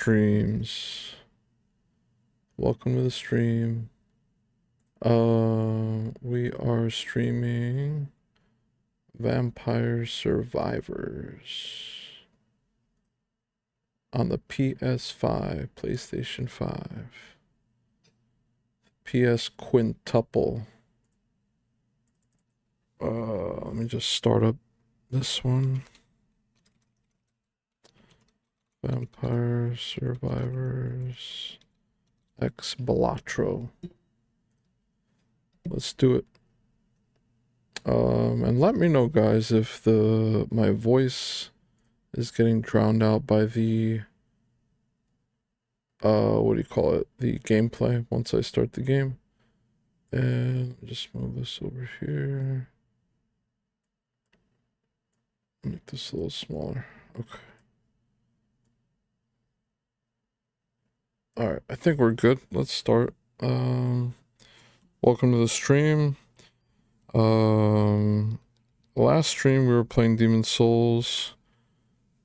streams. Welcome to the stream. We are streaming Vampire Survivors on the PS5, PlayStation 5, PS Quintuple. Let me just start up this one. Vampire Survivors X Balatro. Let's do it. And let me know, guys, if my voice is getting drowned out by the what do you call it? The gameplay once I start the game. And just move this over here. Make this a little smaller. Okay. Alright, I think we're good. Let's start. Welcome to the stream. Last stream we were playing Demon Souls,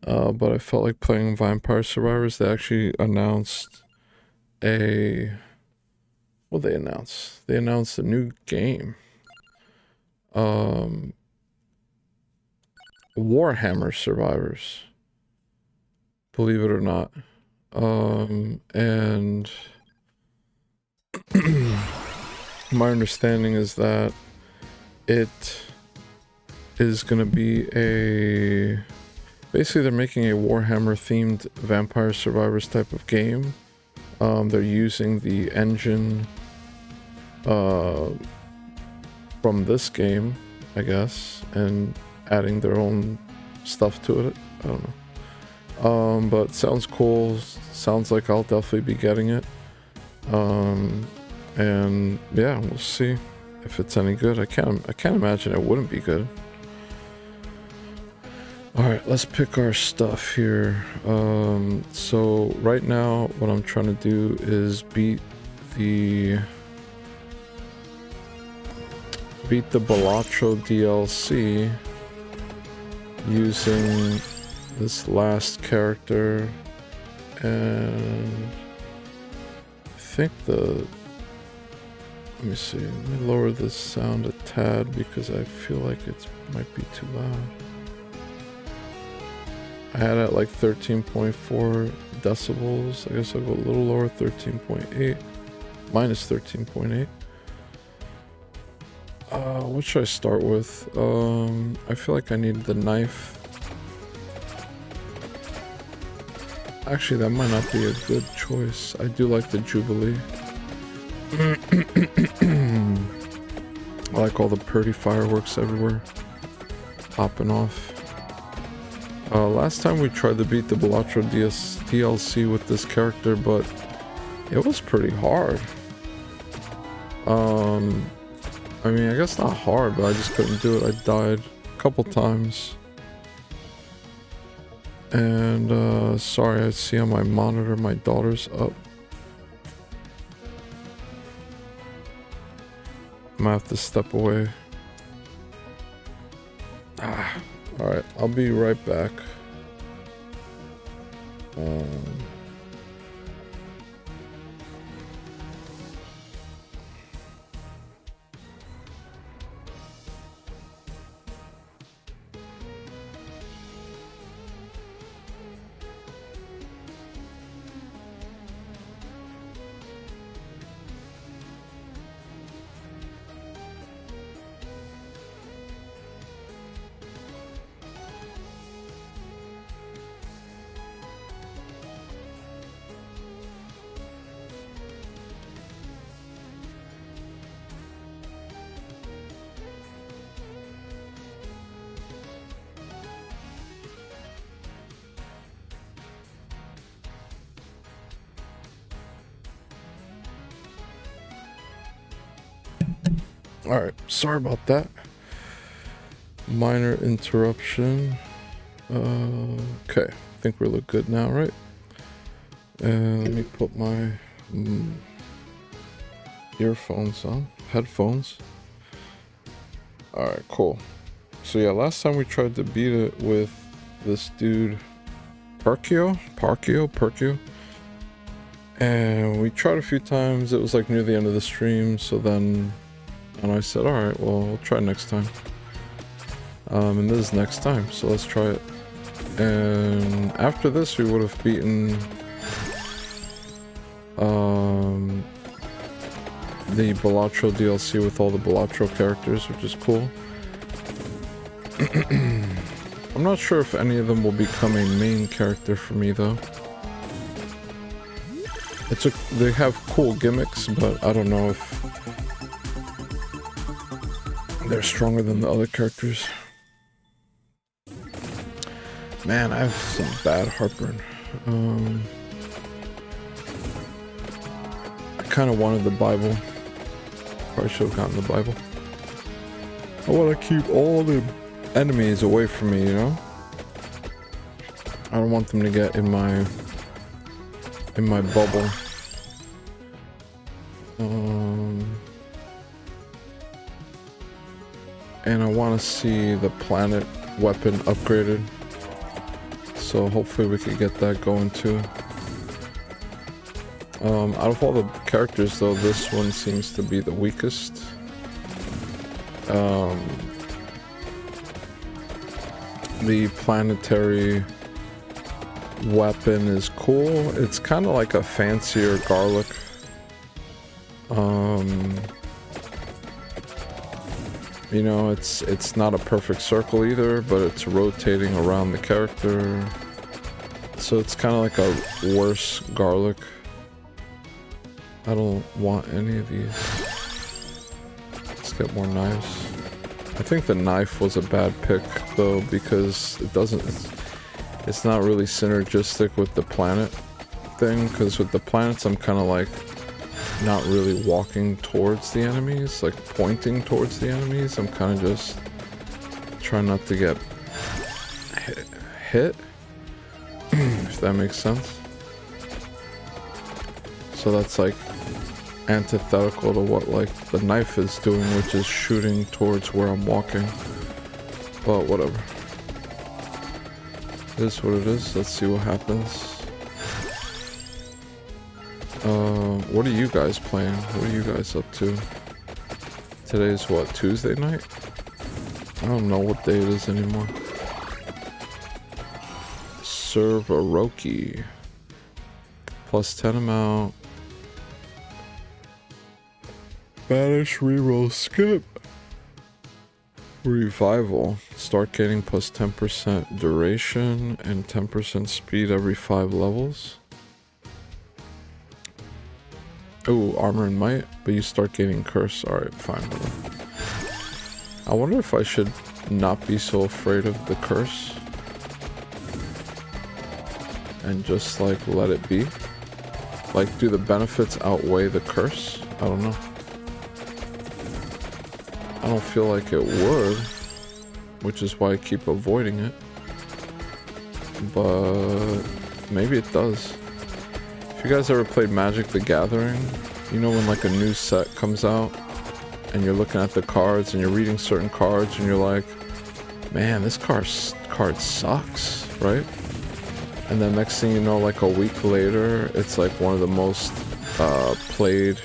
but I felt like playing Vampire Survivors. They actually announced what they announced? They announced a new game. Warhammer Survivors. Believe it or not. And my understanding is that it is going to be basically they're making a Warhammer themed Vampire Survivors type of game. They're using the engine from this game, I guess, and adding their own stuff to it. I don't know. But sounds cool. Sounds like I'll definitely be getting it. And yeah, we'll see if it's any good. I can't imagine it wouldn't be good. Alright, let's pick our stuff here. So right now what I'm trying to do is beat the Balatro DLC using this last character, and I think let me see, let me lower this sound a tad because I feel like it might be too loud. I had it at like 13.4 decibels. I guess I'll go a little lower, 13.8, minus 13.8. What should I start with? I feel like I need the knife. Actually, that might not be a good choice. I do like the Jubilee. I like all the pretty fireworks everywhere popping off. Last time we tried to beat the Balatro DLC with this character, but it was pretty hard. I mean, I guess not hard, but I just couldn't do it. I died a couple times. And, sorry, I see on my monitor my daughter's up. I'm gonna have to step away. Alright, I'll be right back. Alright, sorry about that. Minor interruption. Okay, I think we look good now, right? And let me put my earphones on, headphones. Alright, cool. So yeah, last time we tried to beat it with this dude, Perkio. And we tried a few times. It was like near the end of the stream, so then... And I said, alright, well, we'll try next time. And this is next time, so let's try it. And after this, we would have beaten... the Balatro DLC with all the Balatro characters, which is cool. I'm not sure if any of them will become a main character for me, though. They have cool gimmicks, but I don't know if they're stronger than the other characters. Man, I have some bad heartburn. I kind of wanted the Bible. Probably should have gotten the Bible. I want to keep all the enemies away from me, you know? I don't want them to get in my bubble. And I want to see the planet weapon upgraded. So hopefully we could get that going too. Out of all the characters though, this one seems to be the weakest. The planetary weapon is cool. It's kind of like a fancier garlic. You know, it's not a perfect circle either, but it's rotating around the character. So it's kind of like a worse garlic. I don't want any of these. Let's get more knives. I think the knife was a bad pick though, because it's not really synergistic with the planet thing, because with the planets I'm kind of like not really walking towards the enemies, like pointing towards the enemies. I'm kind of just trying not to get hit, if that makes sense. So that's like antithetical to what like the knife is doing, which is shooting towards where I'm walking. But whatever. It is what it is. Let's see what happens. What are you guys playing? What are you guys up to? Today's what, Tuesday night? I don't know what day it is anymore. Serve a Roki. Plus 10 amount. Banish, reroll, skip. Revival. Start getting plus 10% duration and 10% speed every 5 levels. Oh, armor and might, but you start getting curse. Alright, fine. I wonder if I should not be so afraid of the curse. And just like let it be. Like, do the benefits outweigh the curse? I don't know. I don't feel like it would, which is why I keep avoiding it. But maybe it does. If you guys ever played Magic the Gathering, you know when like a new set comes out and you're looking at the cards and you're reading certain cards and you're like, man, this card sucks, right? And then next thing you know, like a week later, it's like one of the most played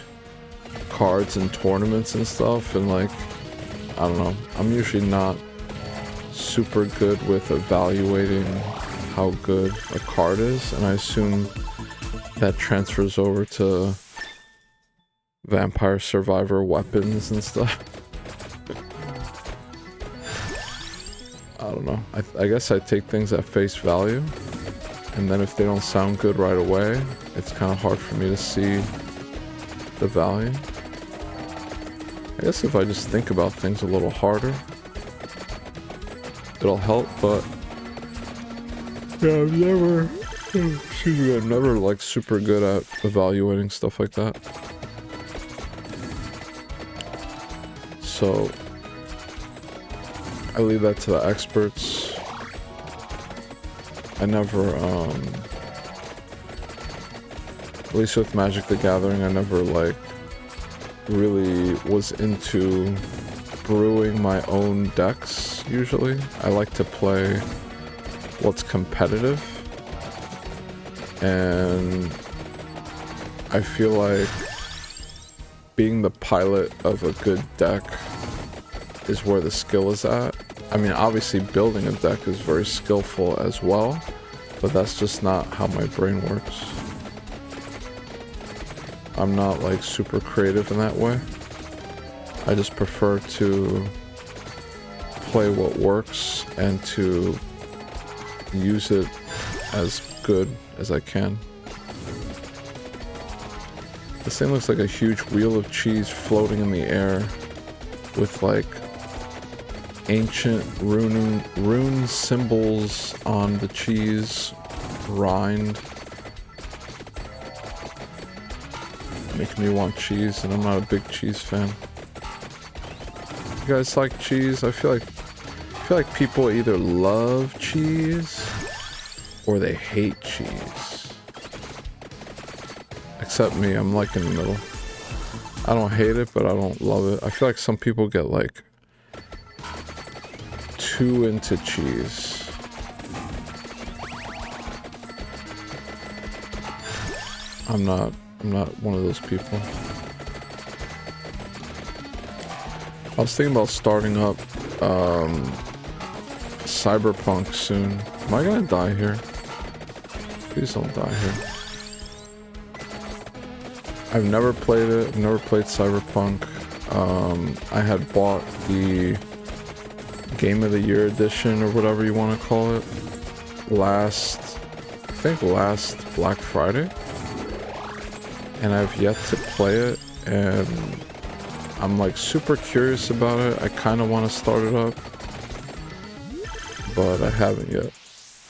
cards in tournaments and stuff. And like, I don't know, I'm usually not super good with evaluating how good a card is, and I assume that transfers over to Vampire Survivor weapons and stuff. I don't know. I guess I take things at face value, and then if they don't sound good right away, it's kind of hard for me to see the value. I guess if I just think about things a little harder, it'll help, but yeah, I'm never like super good at evaluating stuff like that. So I leave that to the experts. I never, at least with Magic the Gathering, I never like really was into brewing my own decks usually. I like to play what's competitive, and I feel like being the pilot of a good deck is where the skill is at. I mean, obviously building a deck is very skillful as well, but that's just not how my brain works. I'm not like super creative in that way. I just prefer to play what works and to use it as good as I can. This thing looks like a huge wheel of cheese floating in the air with like ancient rune symbols on the cheese rind. Making me want cheese, and I'm not a big cheese fan. You guys like cheese? I feel like people either love cheese or they hate cheese. Except me, I'm like in the middle. I don't hate it, but I don't love it. I feel like some people get like too into cheese. I'm not one of those people. I was thinking about starting up Cyberpunk soon. Am I gonna die here? Please don't die here. I've never played it. I've never played Cyberpunk. I had bought the Game of the Year edition or whatever you want to call it last Black Friday. And I've yet to play it, and I'm like super curious about it. I kind of want to start it up, but I haven't yet.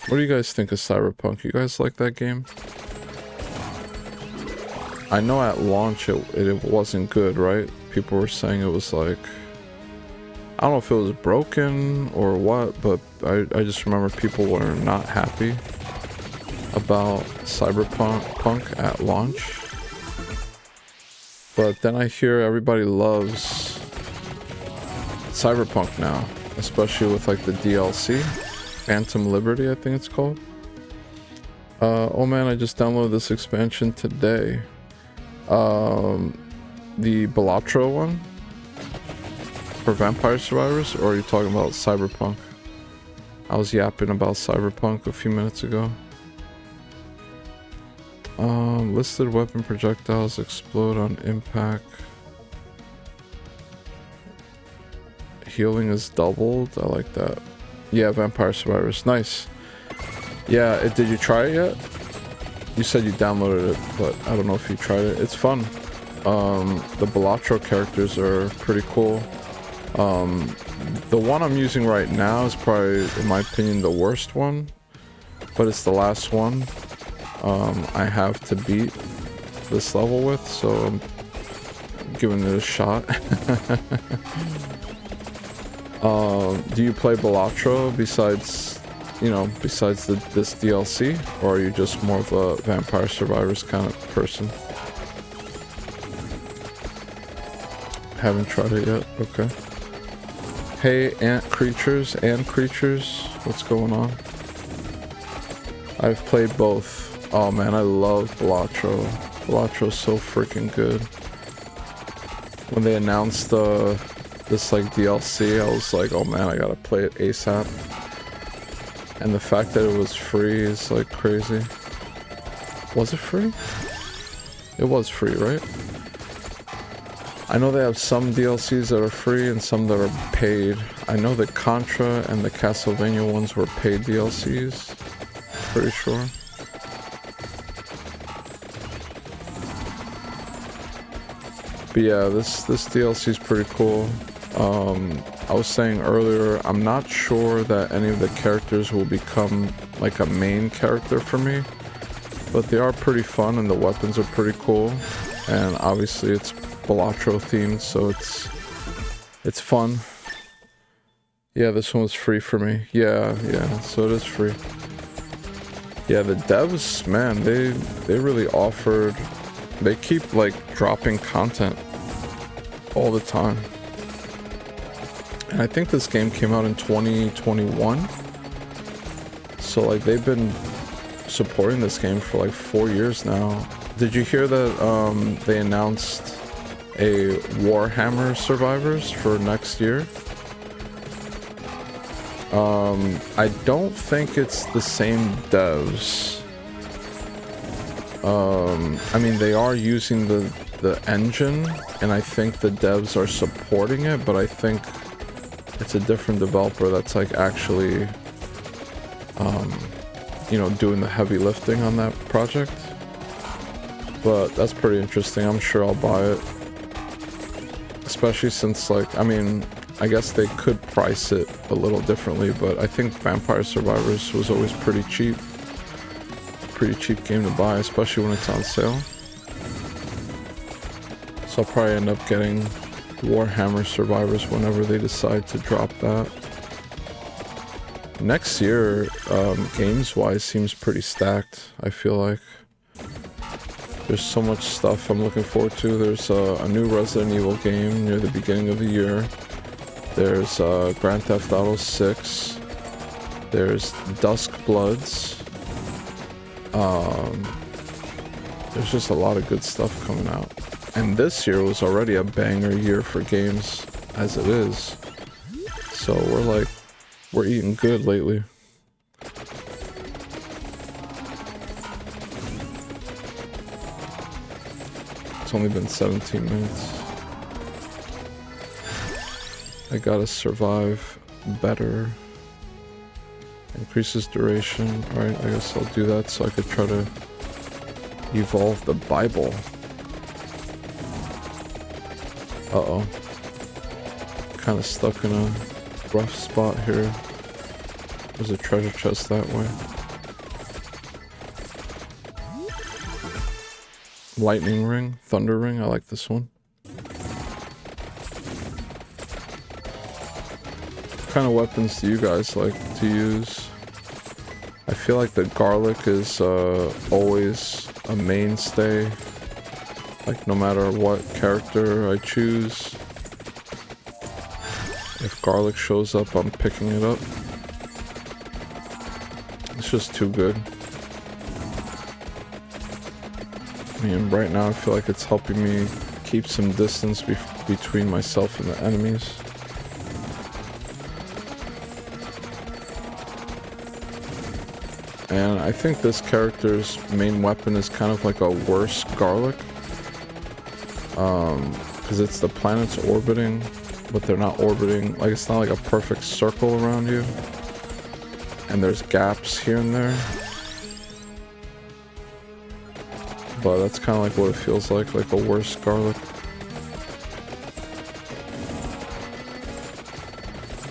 What do you guys think of Cyberpunk? You guys like that game? I know at launch it wasn't good, right? People were saying it was like, I don't know if it was broken or what, but I just remember people were not happy about Cyberpunk at launch. But then I hear everybody loves Cyberpunk now, especially with like the DLC, Phantom Liberty, I think it's called. Oh man, I just downloaded this expansion today. The Balatro one for Vampire Survivors, or are you talking about Cyberpunk? I was yapping about Cyberpunk a few minutes ago. Listed weapon projectiles explode on impact. Healing is doubled. I like that. Yeah, Vampire Survivors. Nice. Yeah, did you try it yet? You said you downloaded it, but I don't know if you tried it. It's fun. The Balatro characters are pretty cool. The one I'm using right now is probably, in my opinion, the worst one, but it's the last one I have to beat this level with, so I'm giving it a shot. Do you play Balatro besides this DLC, or are you just more of a Vampire Survivors kind of person? Haven't tried it yet. Okay. Hey, ant creatures, what's going on? I've played both. Oh man, I love Balatro. Balatro's so freaking good. When they announced this like DLC, I was like, oh man, I gotta play it ASAP. And the fact that it was free is like crazy. Was it free? It was free, right? I know they have some DLCs that are free and some that are paid. I know the Contra and the Castlevania ones were paid DLCs. Pretty sure. But yeah, this DLC is pretty cool. I was saying earlier, I'm not sure that any of the characters will become like a main character for me, but they are pretty fun and the weapons are pretty cool, and obviously it's Balatro themed, so it's fun. Yeah, this one was free for me. Yeah, so it is free. Yeah, the devs, man, they really offered. They keep like dropping content all the time. And I think this game came out in 2021. So like they've been supporting this game for like 4 years now. Did you hear that they announced a Warhammer Survivors for next year? I don't think it's the same devs. I mean, they are using the engine, and I think the devs are supporting it, but I think it's a different developer that's like actually, you know, doing the heavy lifting on that project. But that's pretty interesting. I'm sure I'll buy it. Especially since, like, I mean, I guess they could price it a little differently, but I think Vampire Survivors was always pretty cheap. Pretty cheap game to buy, especially when it's on sale. So I'll probably end up getting Warhammer Survivors whenever they decide to drop that. Next year, games-wise, seems pretty stacked, I feel like. There's so much stuff I'm looking forward to. There's a new Resident Evil game near the beginning of the year. There's Grand Theft Auto 6. There's Dusk Bloods. There's just a lot of good stuff coming out. And this year was already a banger year for games as it is. So we're eating good lately. It's only been 17 minutes. I gotta survive better. Increases duration. Alright, I guess I'll do that so I could try to evolve the Bible. Uh-oh. Kind of stuck in a rough spot here. There's a treasure chest that way. Lightning ring, thunder ring, I like this one. What kind of weapons do you guys like to use? I feel like the garlic is always a mainstay. Like no matter what character I choose. If garlic shows up, I'm picking it up. It's just too good. I mean, right now I feel like it's helping me keep some distance between myself and the enemies. And I think this character's main weapon is kind of like a worse garlic. Because it's the planets orbiting, but they're not orbiting, like it's not like a perfect circle around you. And there's gaps here and there. But that's kind of like what it feels like a worse garlic.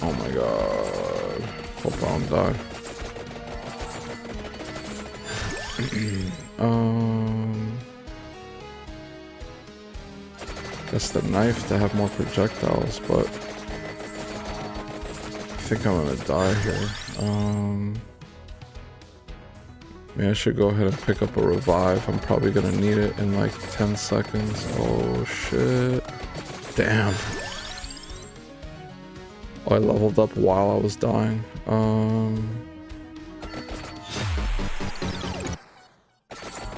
Oh my god. Hope I don't die. Guess the knife to have more projectiles, but I think I'm gonna die here. Maybe I should go ahead and pick up a revive. I'm probably gonna need it in like 10 seconds. Oh shit. Damn. Oh, I leveled up while I was dying.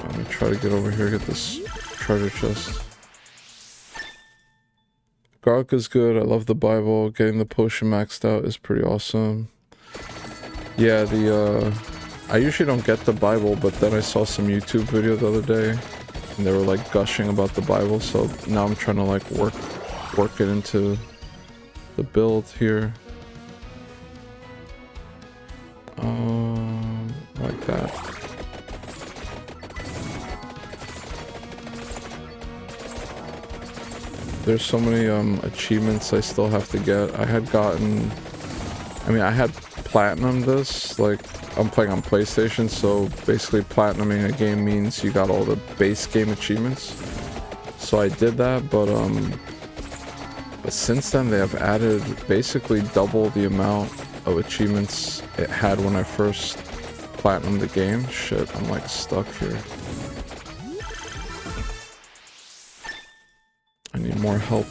Let me try to get over here, get this treasure chest. Garlic is good. I love the Bible. Getting the potion maxed out is pretty awesome. Yeah, I usually don't get the Bible, but then I saw some YouTube video the other day, and they were like gushing about the Bible, so now I'm trying to like work it into the build here. Like that. There's so many achievements I still have to get. I had platinum this, like I'm playing on PlayStation, so basically platinuming a game means you got all the base game achievements. So I did that, but since then they have added basically double the amount of achievements it had when I first platinumed the game. Shit, I'm like stuck here. I need more help.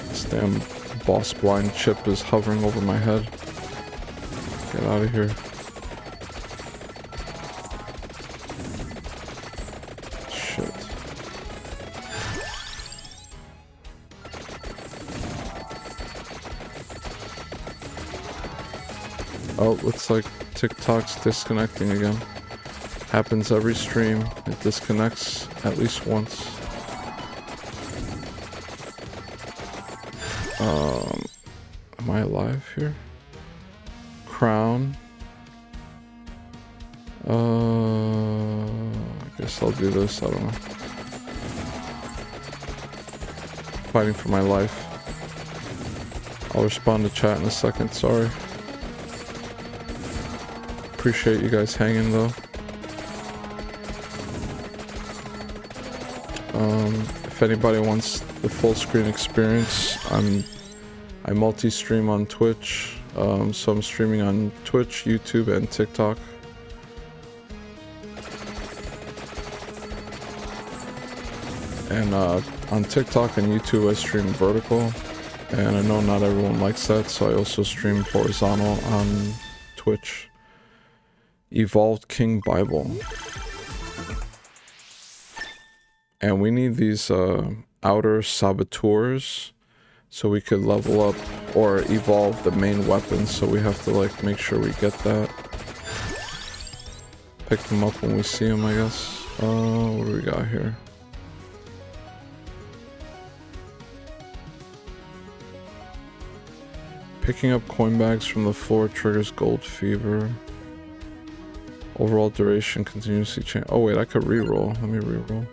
This damn boss blind chip is hovering over my head. Get out of here. Shit. Oh, looks like TikTok's disconnecting again. Happens every stream. It disconnects at least once. Am I alive here? Crown. I guess I'll do this. I don't know. Fighting for my life. I'll respond to chat in a second. Sorry. Appreciate you guys hanging though. If anybody wants the full screen experience, I multi-stream on Twitch, so I'm streaming on Twitch, YouTube, and TikTok. And on TikTok and YouTube I stream vertical, and I know not everyone likes that, so I also stream horizontal on Twitch. Evolved King Bible. And we need these outer saboteurs so we could level up or evolve the main weapons, so we have to like make sure we get that. Pick them up when we see them, I guess. What do we got here? Picking up coin bags from the floor triggers gold fever. Overall duration continuously change. Oh wait, I could reroll. Let me reroll.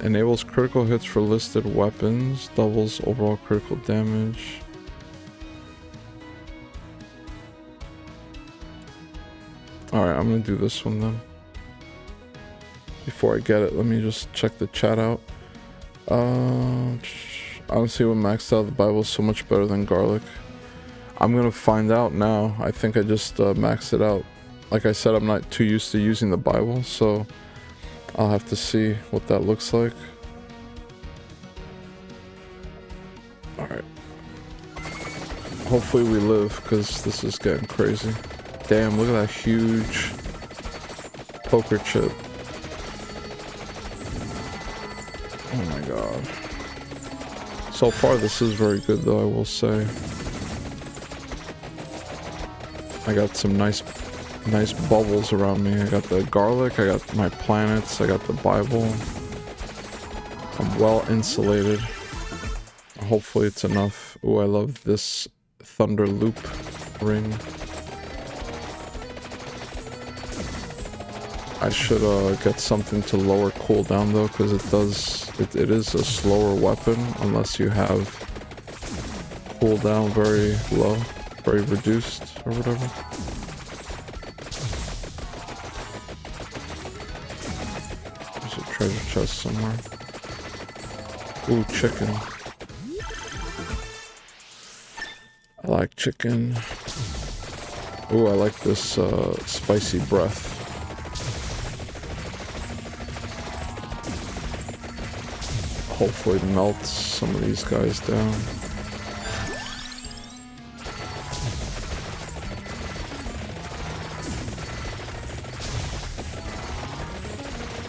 Enables critical hits for listed weapons. Doubles overall critical damage. Alright, I'm gonna do this one then. Before I get it, let me just check the chat out. Honestly, when maxed out, the Bible is so much better than garlic. I'm gonna find out now. I think I just maxed it out. Like I said, I'm not too used to using the Bible, so I'll have to see what that looks like. Alright. Hopefully we live, because this is getting crazy. Damn, look at that huge poker chip. Oh my god. So far this is very good though, I will say. I got some nice bubbles around me. I got the garlic, I got my planets, I got the Bible. I'm well insulated. Hopefully it's enough. Ooh, I love this thunder loop ring. I should get something to lower cooldown though, because it is a slower weapon unless you have cooldown very low, very reduced or whatever. There's a treasure chest somewhere. Ooh, chicken. I like chicken. Ooh, I like this spicy breath. Hopefully it melts some of these guys down.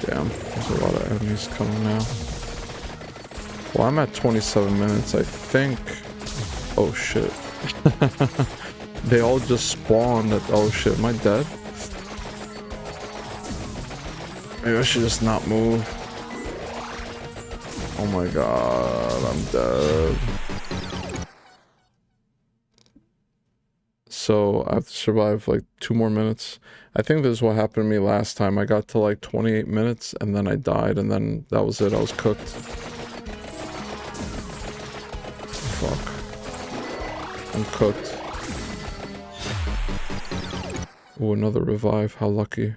Damn, there's a lot of enemies coming now. Well, I'm at 27 minutes, I think. Oh shit. They all just spawned at... Oh shit, am I dead? Maybe I should just not move. Oh my god, I'm dead. So I have to survive like 2 more minutes. I think this is what happened to me last time. I got to like 28 minutes and then I died and then that was it. I was cooked. Fuck. I'm cooked. Oh, another revive. How lucky.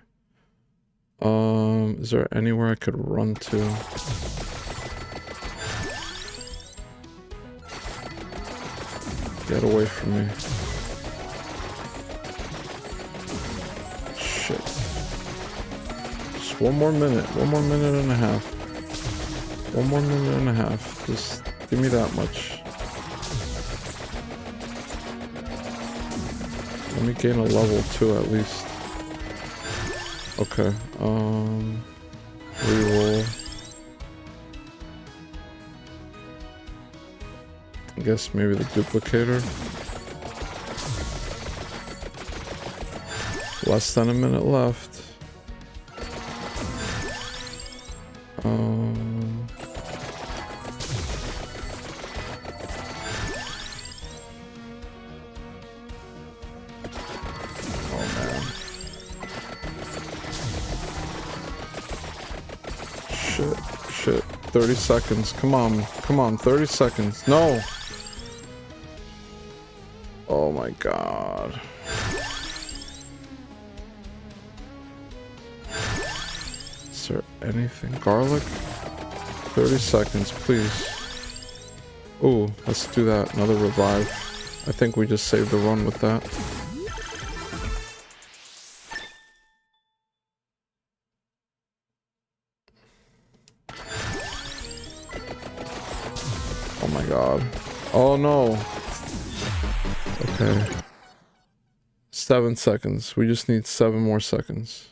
Is there anywhere I could run to? Get away from me. Shit. Just 1 more minute. 1 more minute and a half. 1 more minute and a half. Just give me that much. Let me gain a level 2 at least. Okay, reroll. I guess maybe the duplicator. Less than a minute left. Oh man. Shit. 30 seconds. Come on, 30 seconds. No! Oh my god. Is there anything? Garlic? 30 seconds, please. Ooh, let's do that. Another revive. I think we just saved the run with that. Oh my god. Oh no. Okay. 7 seconds. We just need 7 more seconds.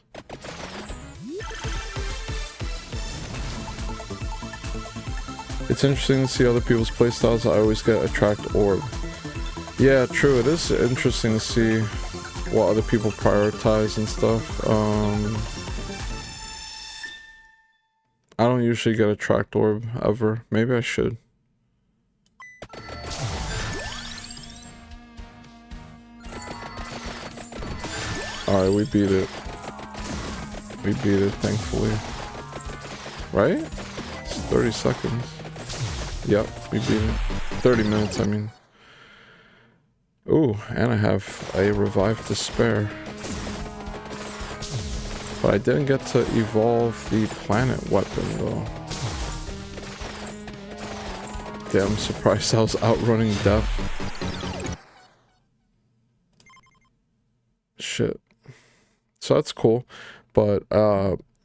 It's interesting to see other people's playstyles. I always get attract orb. Yeah, true. It is interesting to see what other people prioritize and stuff. I don't usually get attract orb ever. Maybe I should. Alright, we beat it. We beat it, thankfully. Right? It's 30 seconds. Yep, we beat it. 30 minutes, I mean. Ooh, and I have a revive to spare. But I didn't get to evolve the planet weapon, though. Damn, I'm surprised I was outrunning death. Shit. So that's cool. But,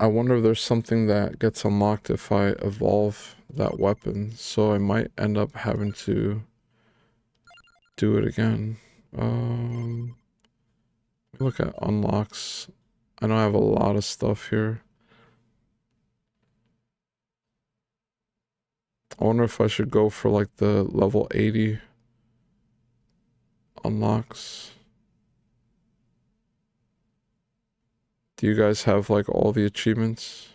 I wonder if there's something that gets unlocked if I evolve that weapon. So I might end up having to do it again. Look at unlocks. I know I have a lot of stuff here. I wonder if I should go for like the level 80 unlocks. Do you guys have like all the achievements?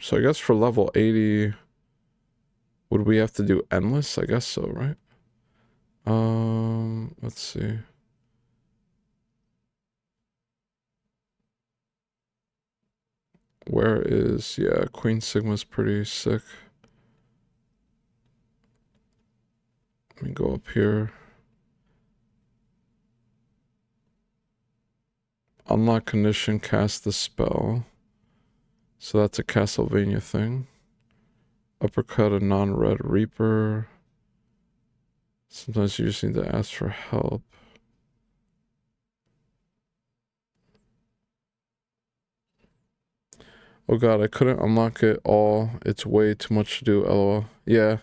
So I guess for level 80, would we have to do endless? I guess so, right? Let's see. Where is, yeah, Queen Sigma's pretty sick. Let me go up here. Unlock condition, cast the spell. So that's a Castlevania thing. Uppercut a non-red reaper. Sometimes you just need to ask for help. Oh god, I couldn't unlock it all. It's way too much to do, lol. Yeah,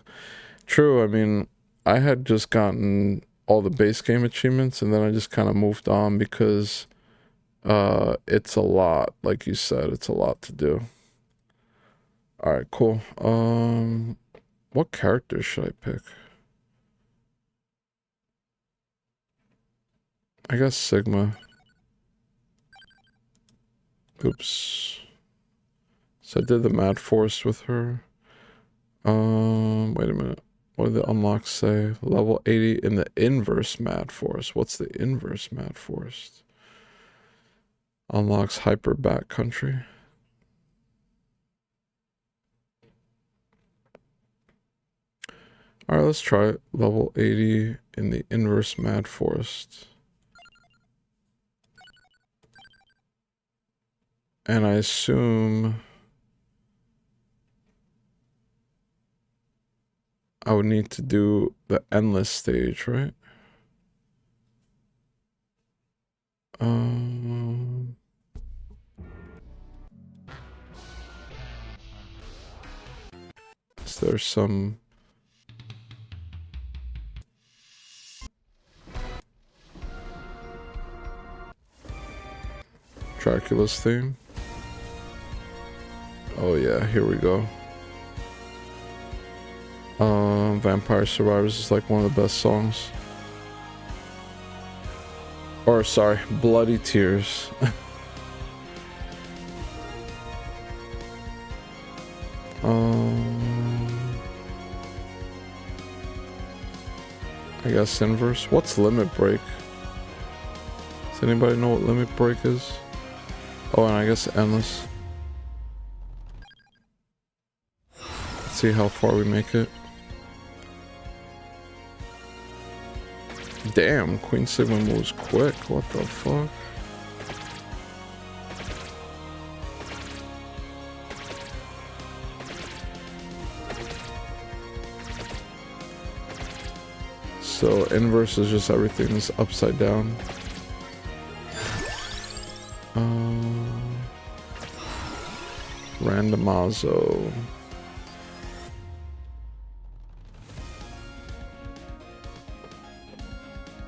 true. I mean, I had just gotten all the base game achievements and then I just kind of moved on because it's a lot. Like you said, it's a lot to do. Alright, cool. What character should I pick? I guess Sigma. Oops. So I did the Mad Force with her. Wait a minute. What did the unlocks say? Level 80 in the inverse Mad Force. What's the inverse Mad Force? Unlocks Hyper Backcountry. Alright, let's try it. Level 80 in the inverse Mad Forest. And I assume I would need to do the endless stage, right? Is there some Dracula's theme. Oh yeah, here we go. Vampire Survivors is like one of the best songs. Or sorry, Bloody Tears. I guess inverse. What's limit break? Does anybody know what limit break is? Oh, and I guess endless. Let's see how far we make it. Damn, Queen Sigma moves quick. What the fuck? So inverse is just everything is upside down. Randomazo.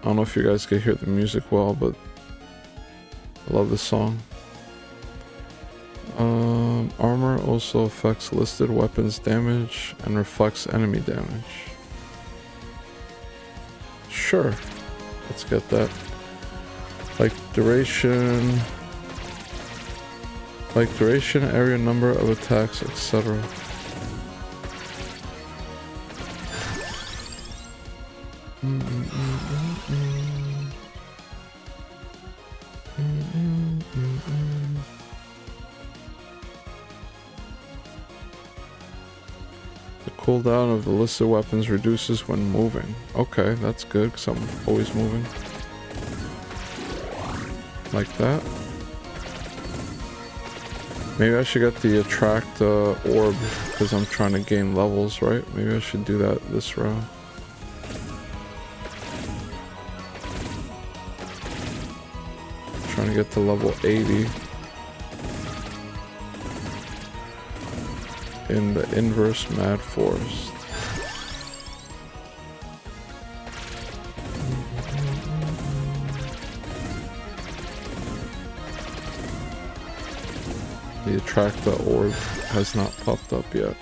I don't know if you guys can hear the music well, but I love this song. Armor also affects listed weapons damage and reflects enemy damage. Sure, let's get that. Like duration, area number of attacks, etc. The cooldown of the listed weapons reduces when moving. Okay, that's good because I'm always moving. Like that. Maybe I should get the attract orb because I'm trying to gain levels, right? Maybe I should do that this round. Trying to get to level 80 in the inverse Mad Forest. The attractor orb has not popped up yet.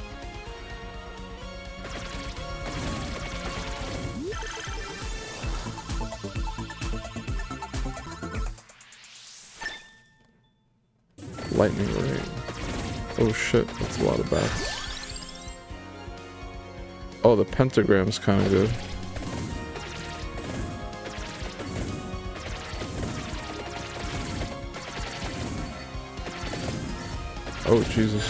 Lightning rain. Oh shit, that's a lot of bats. Oh, the pentagram's kind of good. Oh, Jesus.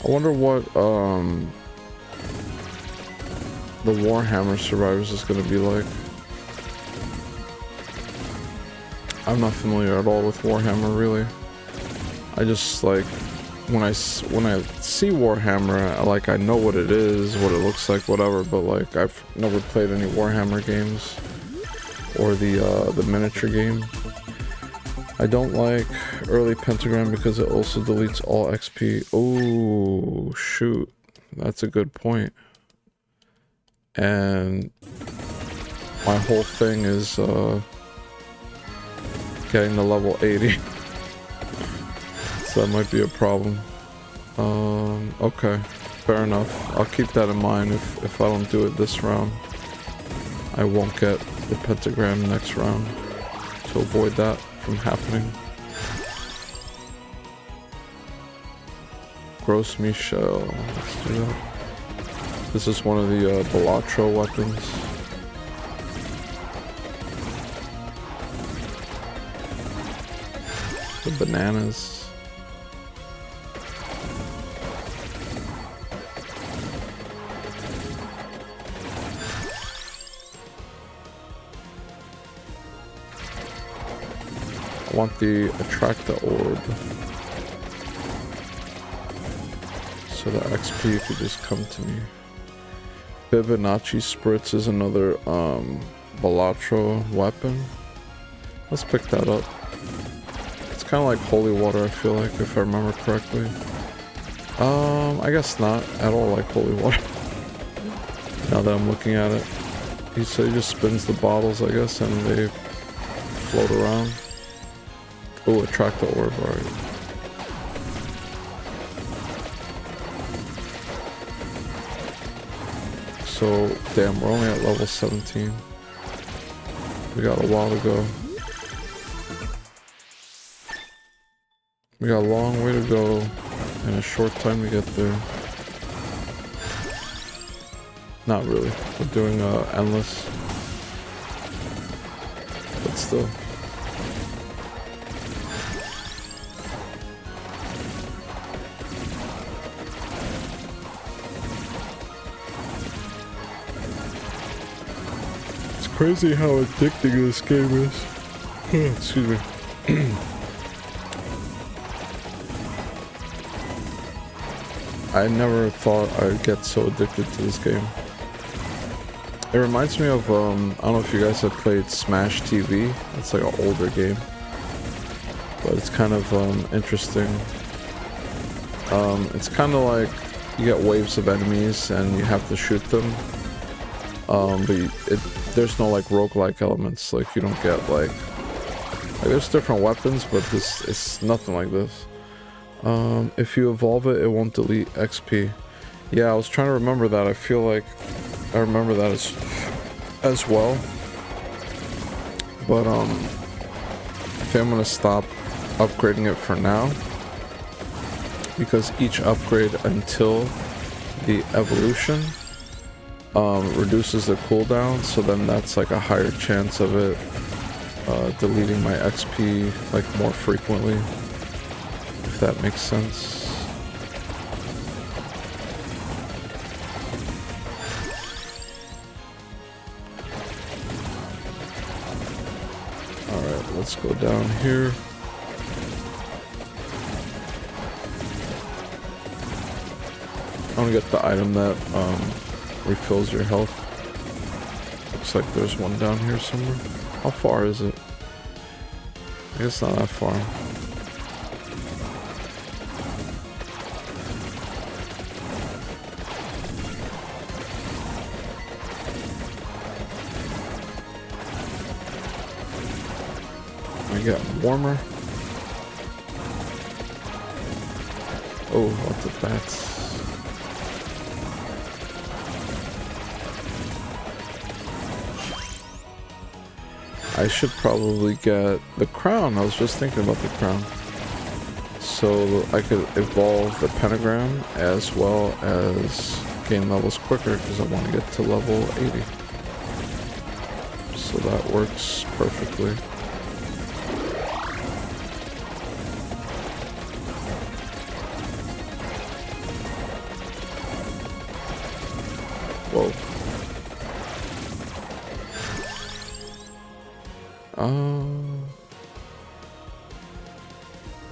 I wonder what, the Warhammer Survivors is going to be like. I'm not familiar at all with Warhammer, really. I just, like, when I see Warhammer, I know what it is, what it looks like, whatever, but, like, I've never played any Warhammer games. Or the miniature game. I don't like early pentagram because it also deletes all XP. Oh, shoot. That's a good point. And my whole thing is getting to level 80. So that might be a problem. Okay, fair enough. I'll keep that in mind. If I don't do it this round, I won't get the pentagram next round to avoid that from happening. Gross Michelle. Let's do that. This is one of the Balatro weapons. The bananas. I want the attractor orb. So the XP could just come to me. Fibonacci Spritz is another Balatro weapon. Let's pick that up. It's kind of like holy water, I feel like, if I remember correctly. I guess not at all like holy water. Now that I'm looking at it. He just spins the bottles, I guess, and they float around. Oh, attract the orb, alright. So, damn, we're only at level 17. We got a while to go. We got a long way to go and a short time to get there. Not really. We're doing endless. But still. It's crazy how addicting this game is. Excuse me. I never thought I'd get so addicted to this game. It reminds me of, I don't know if you guys have played Smash TV. It's like an older game. But it's kind of interesting. It's kind of like you get waves of enemies and you have to shoot them. But there's no like roguelike elements. Like you don't get like there's different weapons, but it's nothing like this. If you evolve it, it won't delete XP. Yeah, I was trying to remember that. I feel like I remember that as well. But I think I'm gonna stop upgrading it for now, because each upgrade until the evolution reduces the cooldown, so then that's like a higher chance of it deleting my XP like more frequently, if that makes sense. Alright, let's go down here. I want to get the item that refills your health. Looks like there's one down here somewhere. How far is it? I guess not that far. I get warmer. Oh, lots of bats. I should probably get the crown. I was just thinking about the crown. So I could evolve the pentagram as well as gain levels quicker, because I want to get to level 80. So that works perfectly. Whoa.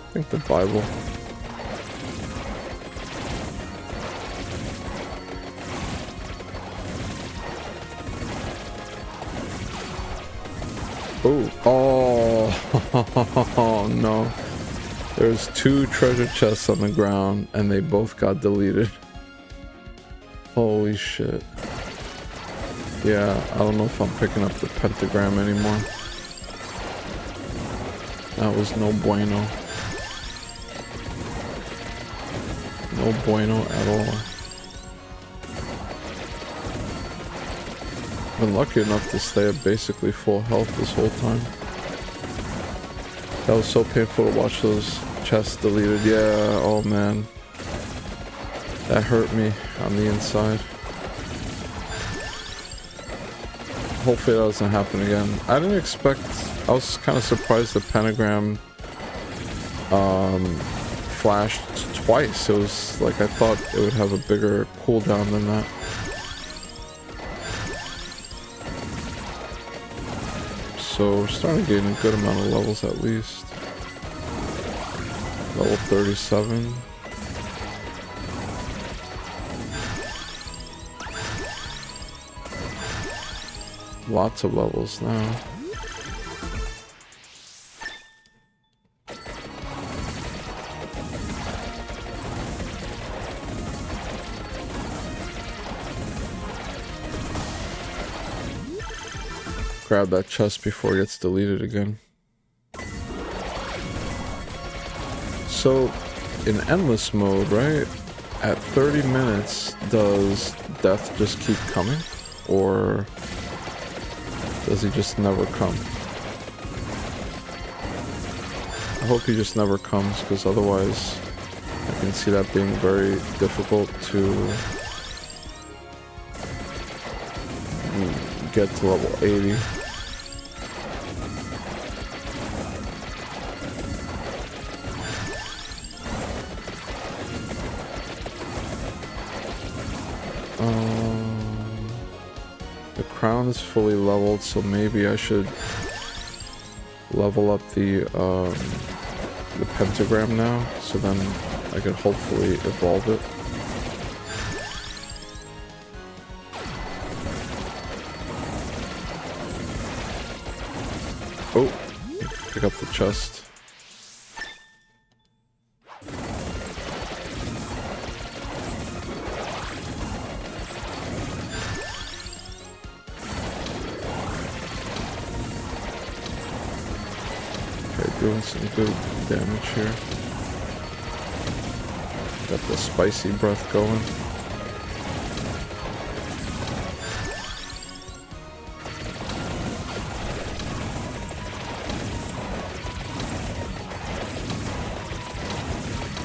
I think the Bible. Oh, oh no. There's 2 treasure chests on the ground and they both got deleted. Holy shit. Yeah, I don't know if I'm picking up the pentagram anymore. That was no bueno. No bueno at all. Been lucky enough to stay at basically full health this whole time. That was so painful to watch those chests deleted. Yeah, oh man. That hurt me on the inside. Hopefully that doesn't happen again. I didn't expect... I was kind of surprised the pentagram flashed twice. It was like I thought it would have a bigger cooldown than that. So we're starting to gain a good amount of levels at least. Level 37. Lots of levels now. grab that chest before it gets deleted again. So, in endless mode, right? At 30 minutes, does death just keep coming? Or does he just never come? I hope he just never comes, because otherwise I can see that being very difficult to get to level 80. The crown is fully leveled, so maybe I should level up the pentagram now, so then I can hopefully evolve it. Oh, pick up the chest. Doing some good damage here. Got the spicy breath going.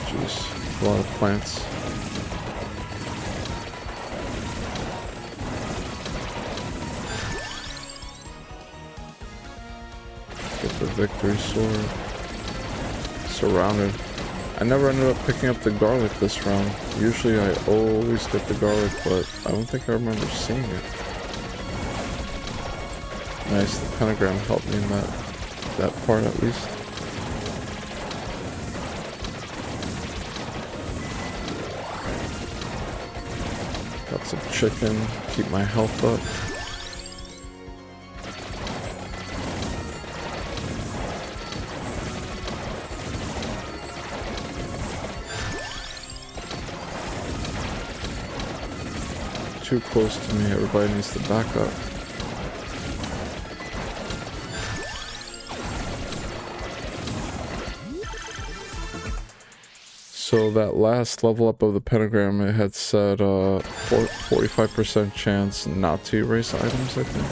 Jeez, a lot of plants. The victory sword. Surrounded. I never ended up picking up the garlic this round. Usually I always get the garlic, but I don't think I remember seeing it. Nice, the pentagram helped me in that part at least. Got some chicken, keep my health up. Too close to me, everybody needs to back up. So that last level up of the pentagram, it had said 45% chance not to erase items, I think.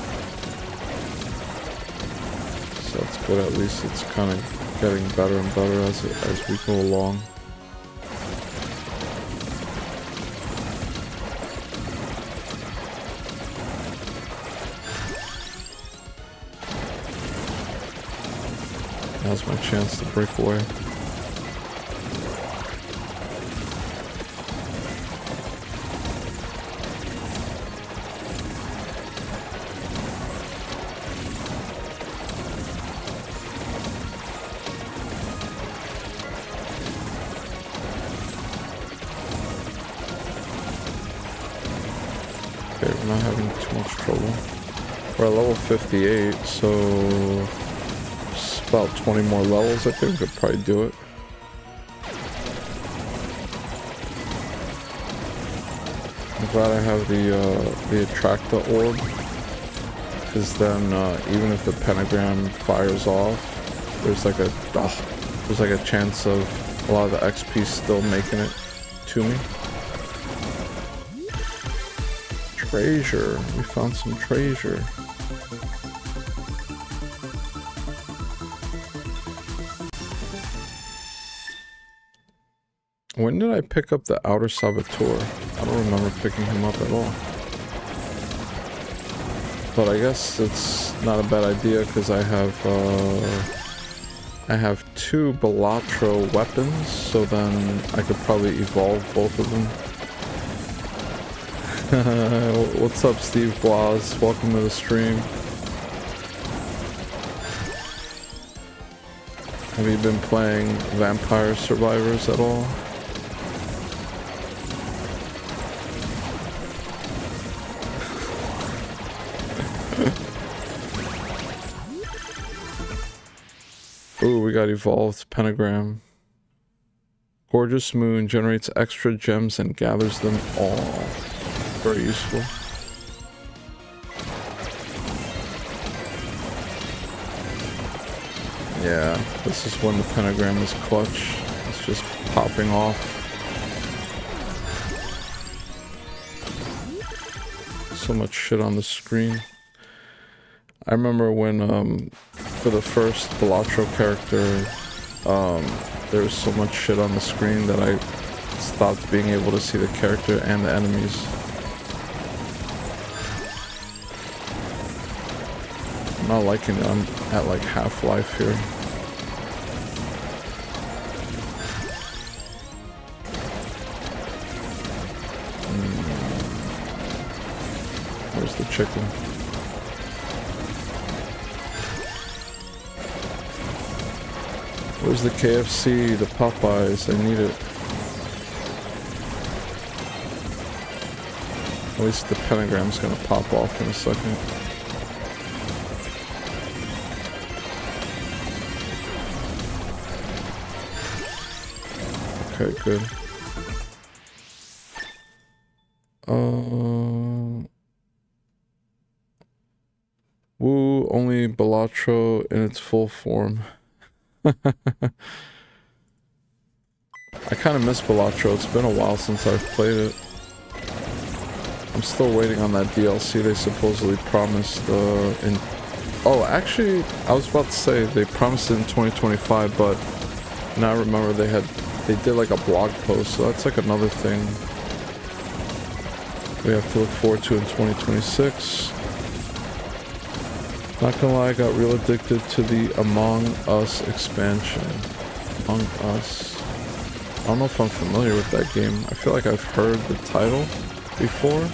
So that's good, at least it's kind of getting better and better as we go along. Now's my chance to break away. Okay, we're not having too much trouble. We're at level 58, so about 20 more levels, I think we could probably do it. I'm glad I have the attractor orb, because then even if the pentagram fires off, there's like a chance of a lot of the XP still making it to me. Treasure, we found some treasure. When did I pick up the outer saboteur? I don't remember picking him up at all. But I guess it's not a bad idea because I have two Balatro weapons, so then I could probably evolve both of them. What's up, Steve Blas? Welcome to the stream. Have you been playing Vampire Survivors at all? Ooh, we got evolved pentagram. Gorgeous moon generates extra gems and gathers them all. Very useful. Yeah, this is when the pentagram is clutch. It's just popping off. So much shit on the screen. I remember when, for the first Balatro character, there was so much shit on the screen that I stopped being able to see the character and the enemies. I'm not liking it. I'm at like half-life here. Where's the chicken? Where's the KFC, the Popeyes? I need it. At least the pentagram's gonna pop off in a second. Okay, good. Woo, only Balatro in its full form. I kind of miss Balatro. It's been a while since I've played it. I'm still waiting on that DLC they supposedly promised in... Oh, actually, I was about to say they promised it in 2025, but now I remember they did like a blog post, so that's like another thing we have to look forward to in 2026. Not gonna lie, I got real addicted to the Among Us expansion. Among Us. I don't know if I'm familiar with that game. I feel like I've heard the title before.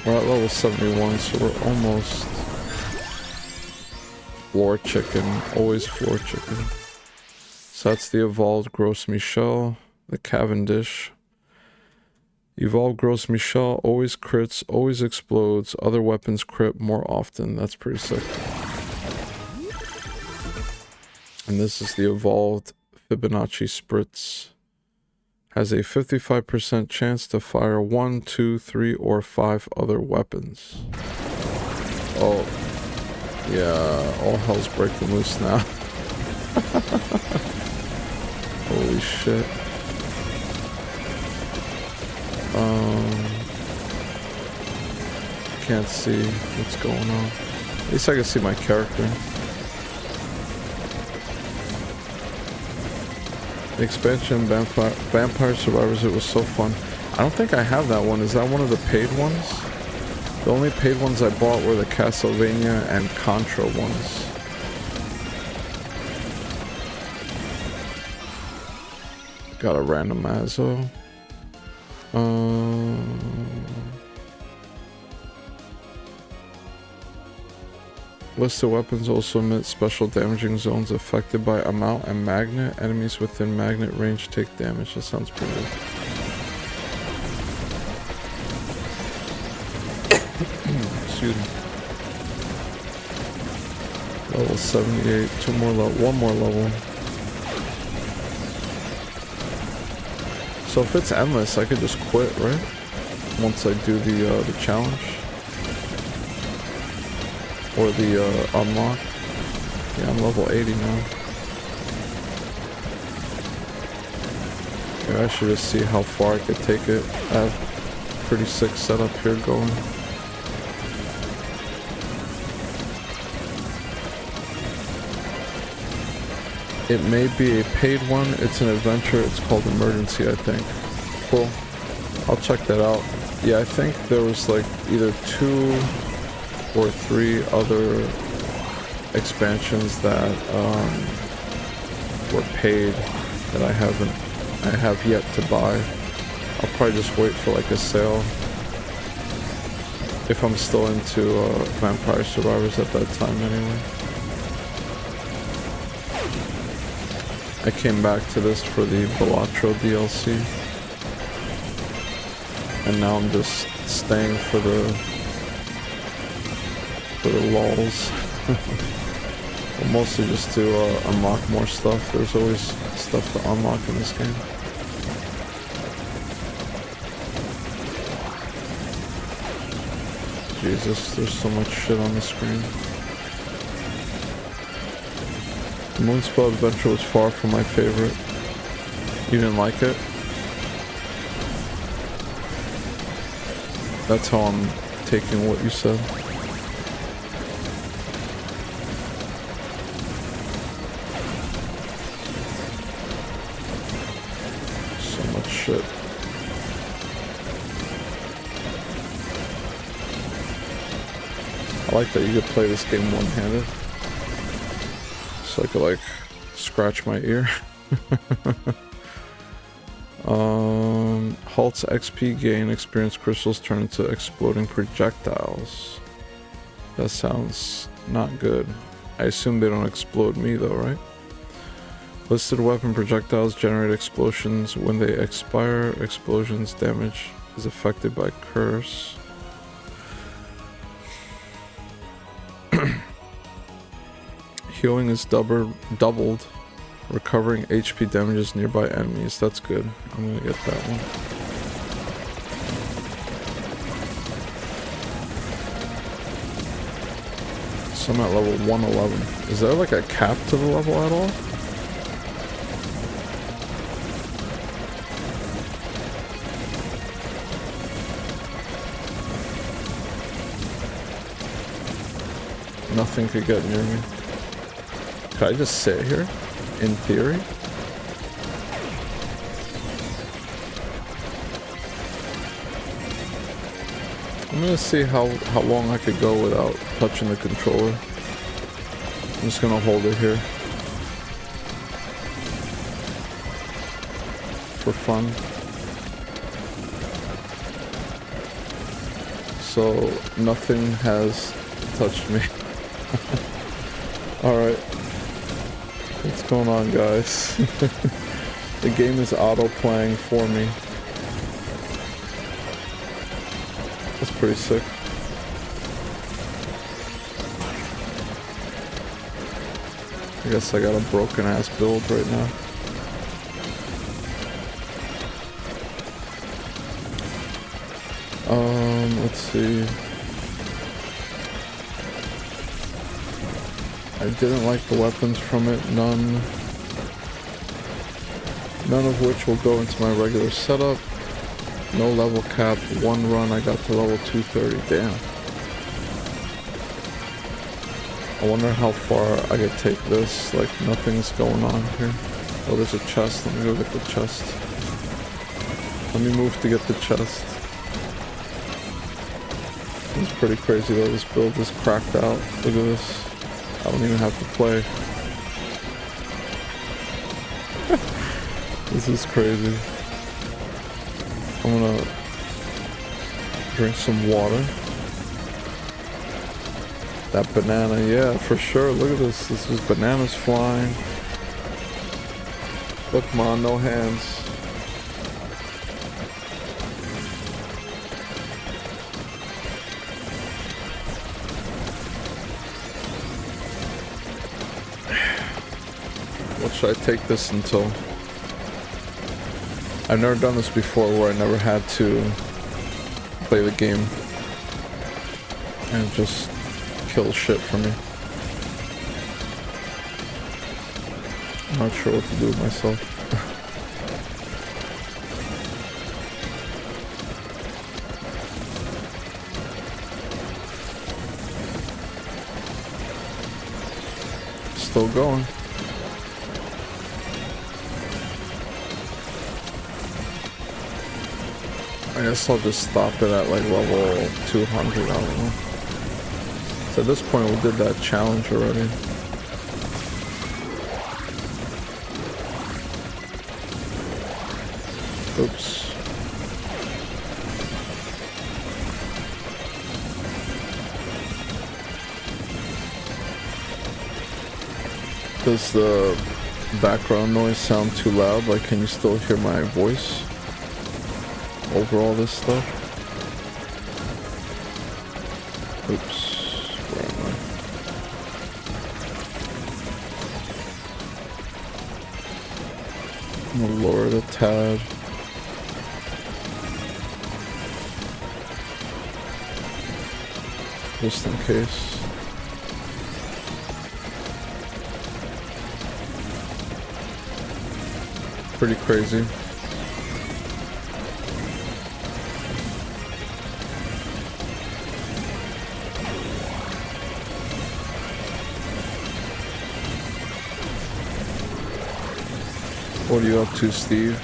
We're at level 71, so we're almost floor chicken. Always floor chicken. So that's the evolved Gros Michel, the Cavendish. Evolved Gros Michel always crits, always explodes. Other weapons crit more often. That's pretty sick. And this is the evolved Fibonacci Spritz. Has a 55% chance to fire 1, 2, 3, or 5 other weapons. Oh, yeah, all hell's breaking loose now. Holy shit. Can't see what's going on. At least I can see my character. The expansion Vampire Survivors, it was so fun. I don't think I have that one. Is that one of the paid ones? The only paid ones I bought were the Castlevania and Contra ones. Got a random Azzo. List of weapons also emit special damaging zones affected by amount and magnet. Enemies within magnet range take damage. That sounds pretty good. Excuse me. Level 78. One more level. So if it's endless, I could just quit, right? Once I do the challenge. Or the unlock. Yeah, I'm level 80 now. Yeah, I should just see how far I could take it. I have a pretty sick setup here going. It may be a paid one. It's an adventure. It's called Emergency, I think. Cool. I'll check that out. Yeah, I think there was like either 2 or 3 other expansions that were paid that I have yet to buy. I'll probably just wait for like a sale if I'm still into Vampire Survivors at that time anyway. I came back to this for the Balatro DLC, and now I'm just staying for the lulz. Well, mostly just to unlock more stuff. There's always stuff to unlock in this game. Jesus, there's so much shit on the screen. The Moonspell Adventure was far from my favorite. You didn't like it? That's how I'm taking what you said. So much shit. I like that you could play this game one-handed. So I could like scratch my ear. Halts XP gain, experience crystals turn into exploding projectiles. That sounds not good. I assume they don't explode me though, right? Listed weapon projectiles generate explosions. When they expire, explosions damage is affected by curse. Healing is doubled. Recovering HP damages nearby enemies. That's good. I'm gonna get that one. So I'm at level 111. Is there like a cap to the level at all? Nothing could get near me. Could I just sit here? In theory? I'm gonna see how long I could go without touching the controller. I'm just gonna hold it here. For fun. So nothing has touched me. Alright. What's going on, guys? The game is auto-playing for me. That's pretty sick. I guess I got a broken ass build right now. Let's see. I didn't like the weapons from it, none of which will go into my regular setup. No level cap, one run I got to level 230, damn. I wonder how far I could take this, like nothing's going on here. Oh, there's a chest, let me go get the chest. Let me move to get the chest. It's pretty crazy though, this build is cracked out, look at this. I don't even have to play. This is crazy. I'm gonna drink some water. That banana, yeah, for sure. Look at this. This is bananas flying. Look, man, no hands. What should I take this until? I've never done this before where I never had to play the game and just kill shit for me. I'm not sure what to do with myself. Still going. I guess I'll just stop it at like level 200, I don't know. So at this point we did that challenge already. Oops. Does the background noise sound too loud? Like, can you still hear my voice over all this stuff? Oops. Where am I? I'm gonna lower it a tad. just in case. Pretty crazy. What are you up to, Steve?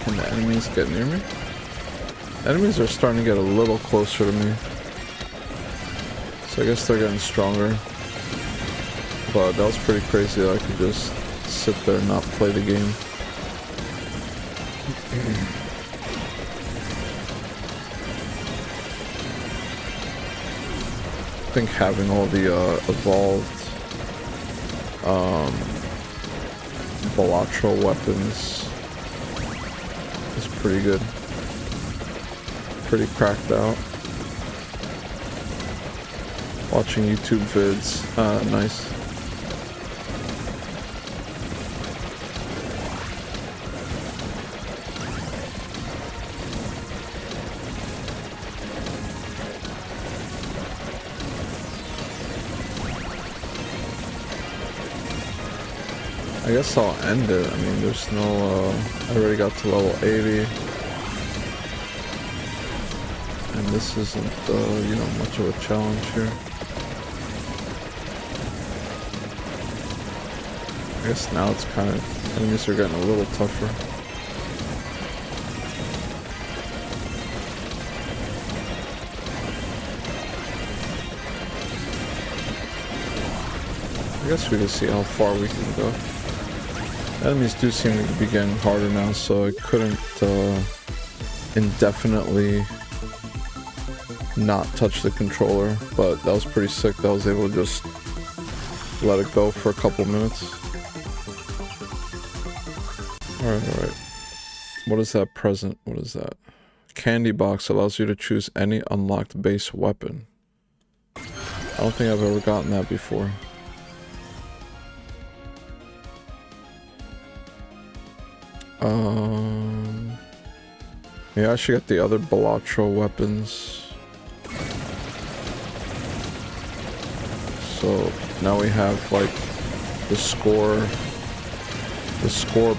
Can the enemies get near me? Enemies are starting to get a little closer to me. So I guess they're getting stronger. But that was pretty crazy that I could just sit there and not play the game. I think having all the evolved Balatro weapons is pretty good. Pretty cracked out. Watching YouTube vids, nice. I guess I'll end it. I mean, there's no, I already got to level 80. And this isn't, you know, much of a challenge here. I guess now it's kind of, enemies are getting a little tougher. I guess we can see how far we can go. Enemies do seem to be getting harder now, so I couldn't indefinitely not touch the controller, but that was pretty sick that I was able to just let it go for a couple minutes. Alright. What is that present? What is that? Candy box allows you to choose any unlocked base weapon. I don't think I've ever gotten that before. Yeah, I should get the other Balatro weapons. So now we have like the score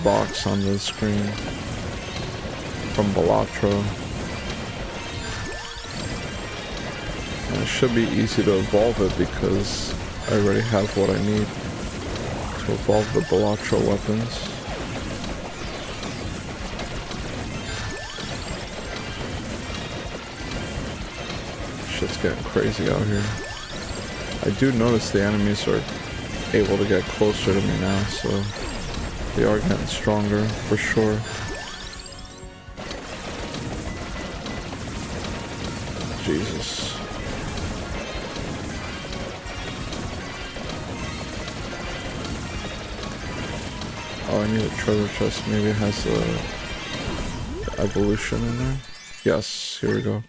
box on the screen from Balatro. And it should be easy to evolve it because I already have what I need to evolve the Balatro weapons. Shit's getting crazy out here. I do notice the enemies are able to get closer to me now, so they are getting stronger for sure. Jesus. Oh, I need a treasure chest. Maybe it has the evolution in there. Yes, here we go.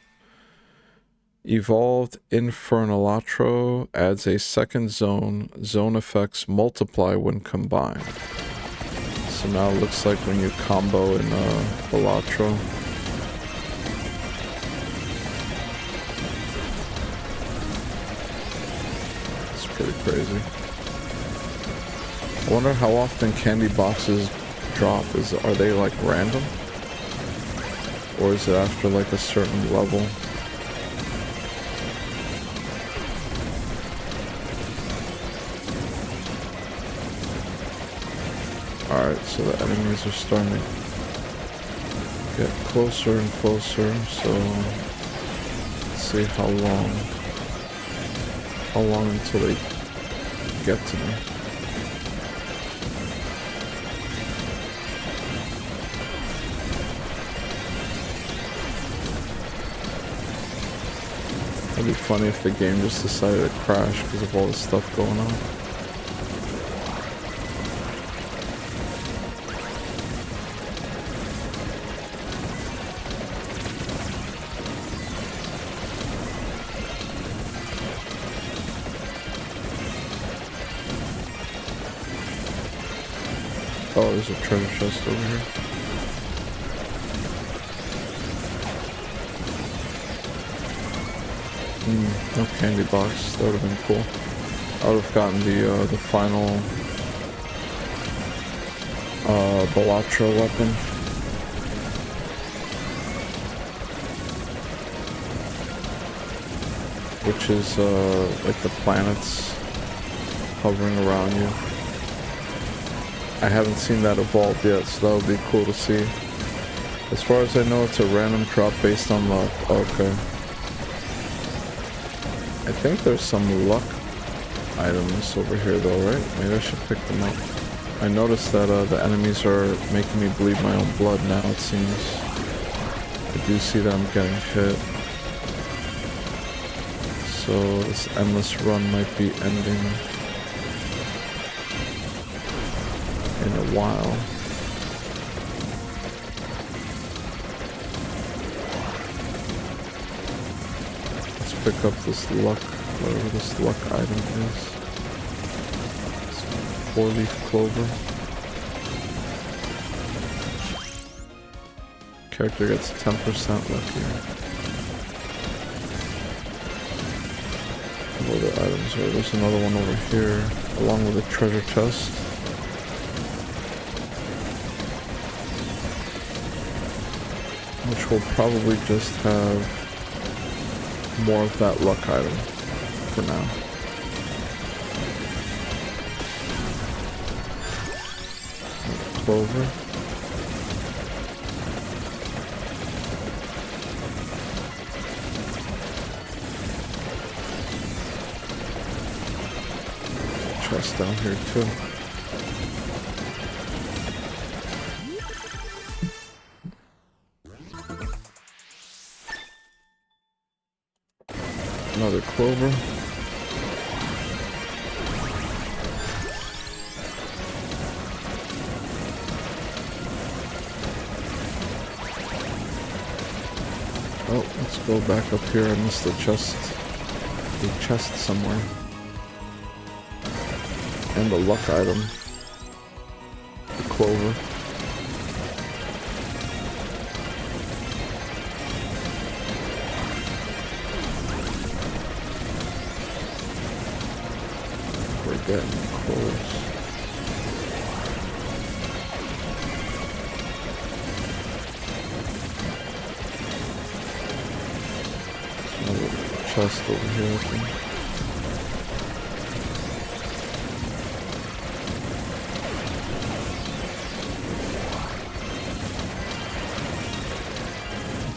Evolved Infernalatro adds a second zone. Zone effects multiply when combined. So now it looks like when you combo in Balatro. It's pretty crazy. I wonder how often candy boxes drop. Are they like random? Or is it after like a certain level? Alright, so the enemies are starting to get closer and closer, so let's see how long until they get to me. It'd be funny if the game just decided to crash because of all this stuff going on. Oh, there's a treasure chest over here. No candy box. That would have been cool. I would have gotten the final Balatro weapon. Which is like the planets hovering around you. I haven't seen that evolved yet, so that would be cool to see. As far as I know, it's a random drop based on luck. Okay. I think there's some luck items over here though, right? Maybe I should pick them up. I noticed that the enemies are making me bleed my own blood now, it seems. I do see that I'm getting hit. So this endless run might be ending in a while. Let's pick up this luck, whatever this luck item is. 4-leaf clover. Character gets 10% luckier. Other items, or there's another one over here, along with a treasure chest. Which will probably just have more of that luck item for now. Clover. Chest down here too. Another clover. Oh, let's go back up here. I missed the chest somewhere. And the luck item. The clover. We're getting close. Another chest over here, I think.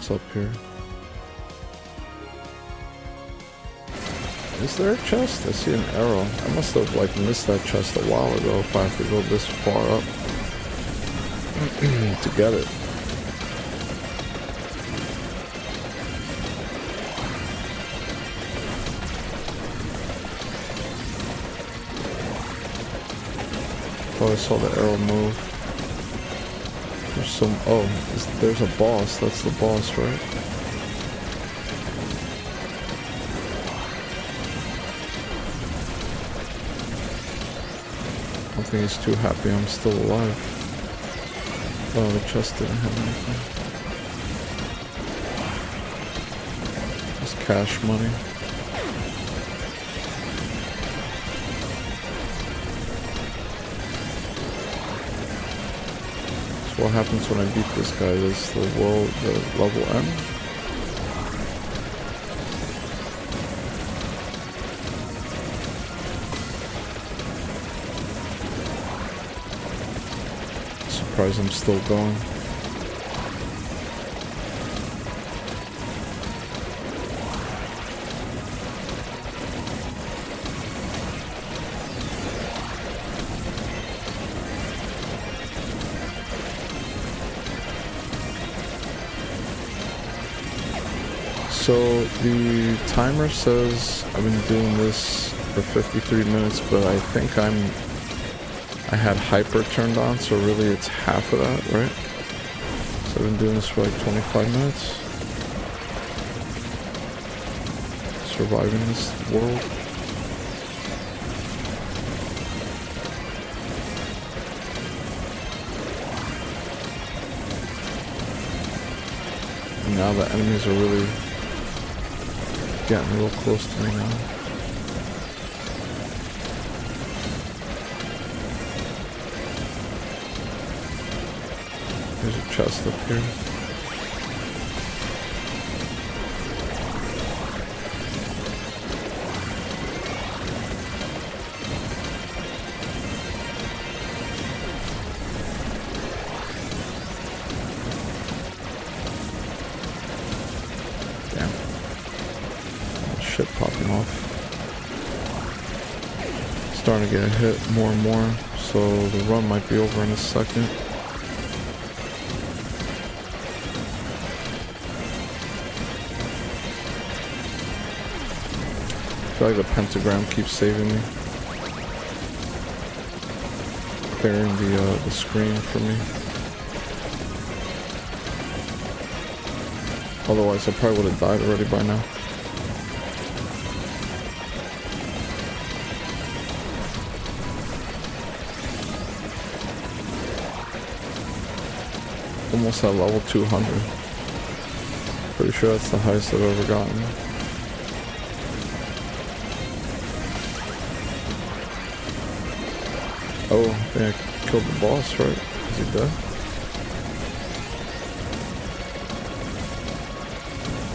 Up here. Is there a chest? I see an arrow. I must have like missed that chest a while ago if I have to go this far up to get it. Oh, I saw the arrow move. There's some, oh, there's a boss. That's the boss, right? I don't think he's too happy I'm still alive. Oh, the chest didn't have anything. Just cash money. What happens when I beat this guy? Does the level end? Surprised I'm still going. So the timer says I've been doing this for 53 minutes, but I think I had hyper turned on, so really it's half of that, right? So I've been doing this for like 25 minutes. Surviving this world. now the enemies are really getting real close to me now. There's a chest up here. Shit popping off. Starting to get hit more and more, so the run might be over in a second. I feel like the pentagram keeps saving me. Clearing the screen for me. Otherwise I probably would have died already by now. Almost at level 200. Pretty sure that's the highest I've ever gotten. Oh, I think I killed the boss, right? Is he dead?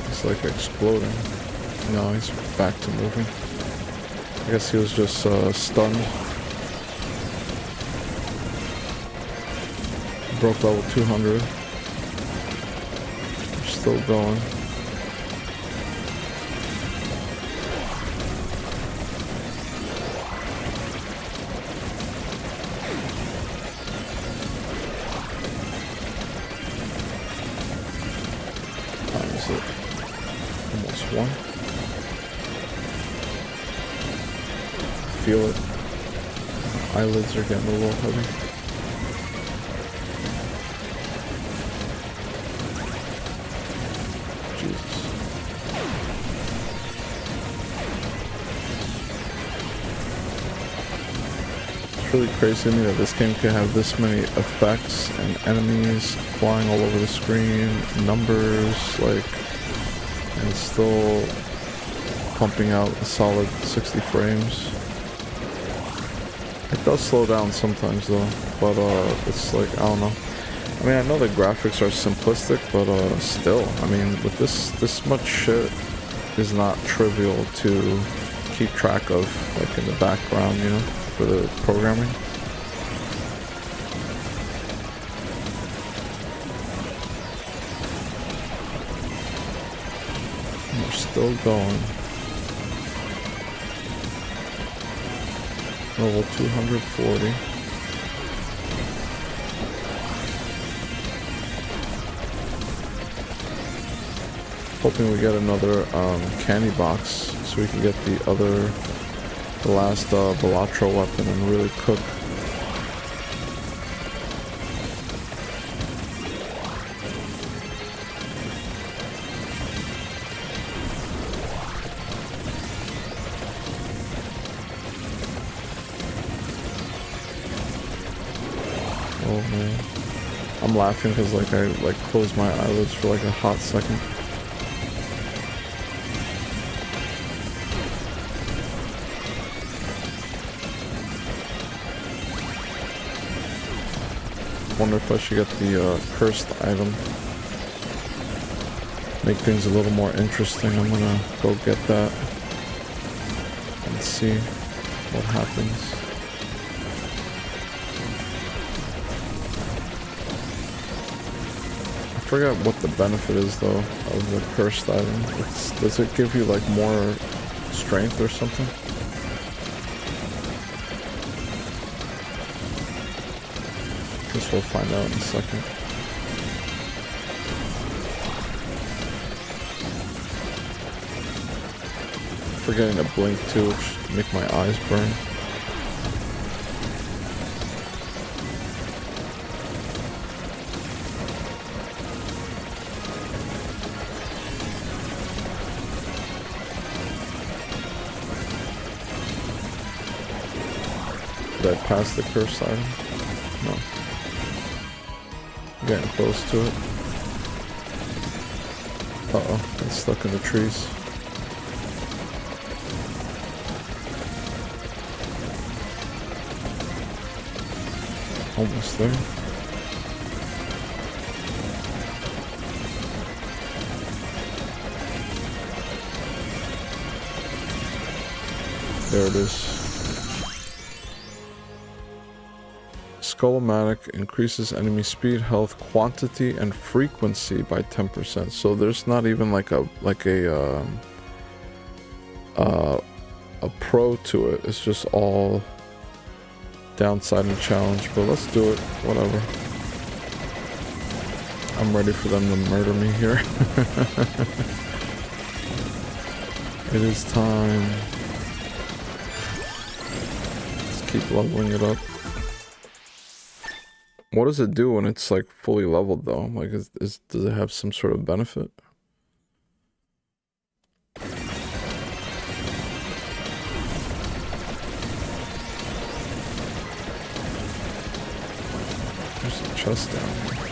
He's like exploding. No, he's back to moving. I guess he was just stunned. Broke level 200. We're still going. How is it? Almost one. Feel it. My eyelids are getting a little heavy. It's really crazy to me that this game can have this many effects and enemies flying all over the screen, numbers, like, and it's still pumping out a solid 60 frames. It does slow down sometimes though, but it's like, I don't know. I mean, I know the graphics are simplistic, but still, I mean, with this much shit is not trivial to keep track of, like in the background, you know, for the programming. And we're still going. Level 240. Hoping we get another candy box so we can get the last Balatro weapon and really cook. Oh man, I'm laughing because like I closed my eyelids for like a hot second. Wonder if I should get the cursed item. Make things a little more interesting. I'm gonna go get that and see what happens. I forgot what the benefit is though of the cursed item. Does it give you like more strength or something? Guess we'll find out in a second. Forgetting to blink too, which make my eyes burn. Did I pass the curse item? No. Getting close to it. Uh-oh, it's stuck in the trees. Almost there. There it is. Skull-o-matic increases enemy speed, health, quantity, and frequency by 10%. So there's not even like a pro to it. It's just all downside and challenge. But let's do it. Whatever. I'm ready for them to murder me here. It is time. Let's keep leveling it up. What does it do when it's like fully leveled though? Like, does it have some sort of benefit? There's a chest down here.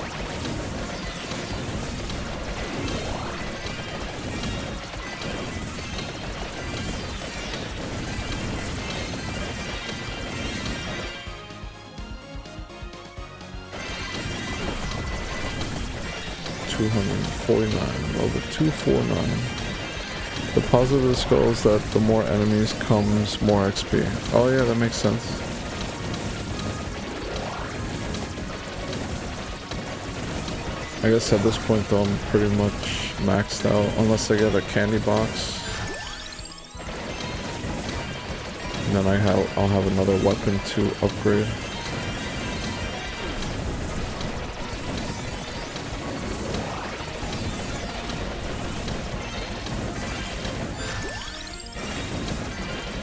Level 249. The positive of the skull is that the more enemies comes more XP. Oh yeah, that makes sense. I guess at this point though I'm pretty much maxed out unless I get a candy box. And then I'll have another weapon to upgrade.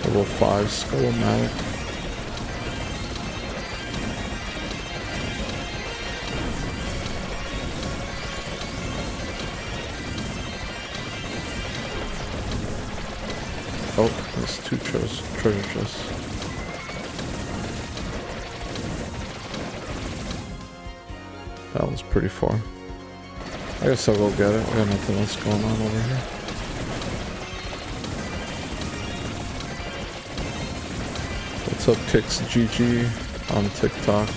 Level 5 Skull-o-matic. Oh, there's 2 treasure chests. That one's pretty far. I guess I'll go get it. I got nothing else going on over here. What's up, Kicks GG on TikTok?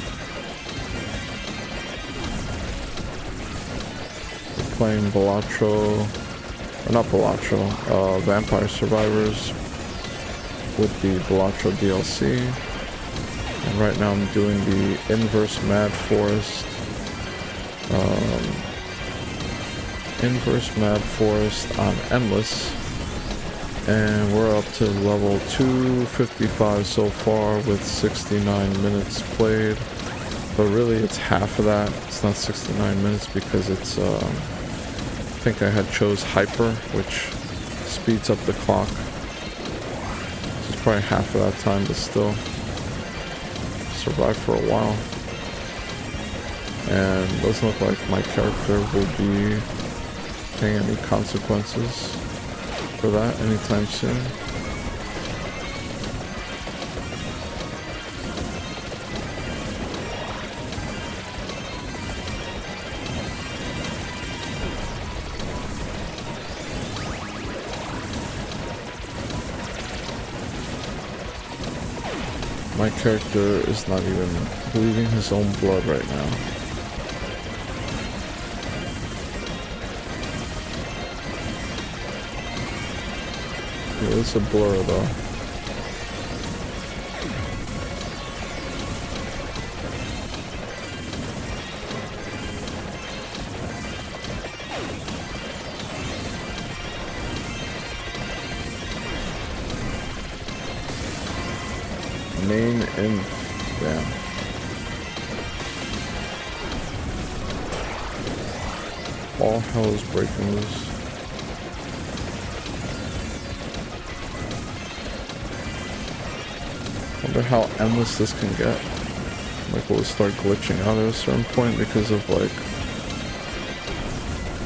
We're playing Balatro, or not Balatro, Vampire Survivors with the Balatro DLC. And right now I'm doing the Inverse Mad Forest. Inverse Mad Forest on Endless. And we're up to level 255 so far with 69 minutes played. But really it's half of that. It's not 69 minutes because it's, I think I had chose Hyper, which speeds up the clock. So it's probably half of that time, but still survive for a while. And it doesn't look like my character will be paying any consequences for that anytime soon. My character is not even bleeding his own blood right now. It's a blur though. Main and yeah. All hell is breaking loose. Wonder how endless this can get. Like, will it start glitching out at a certain point because of like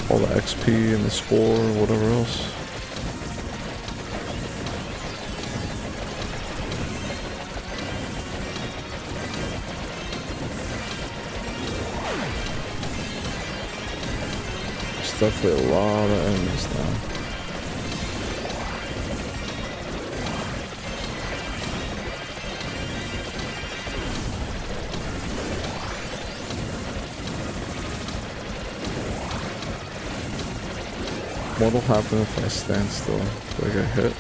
all the XP and the score or whatever else? definitely a lot of enemies now. What'll happen if I stand still? Do I get hit?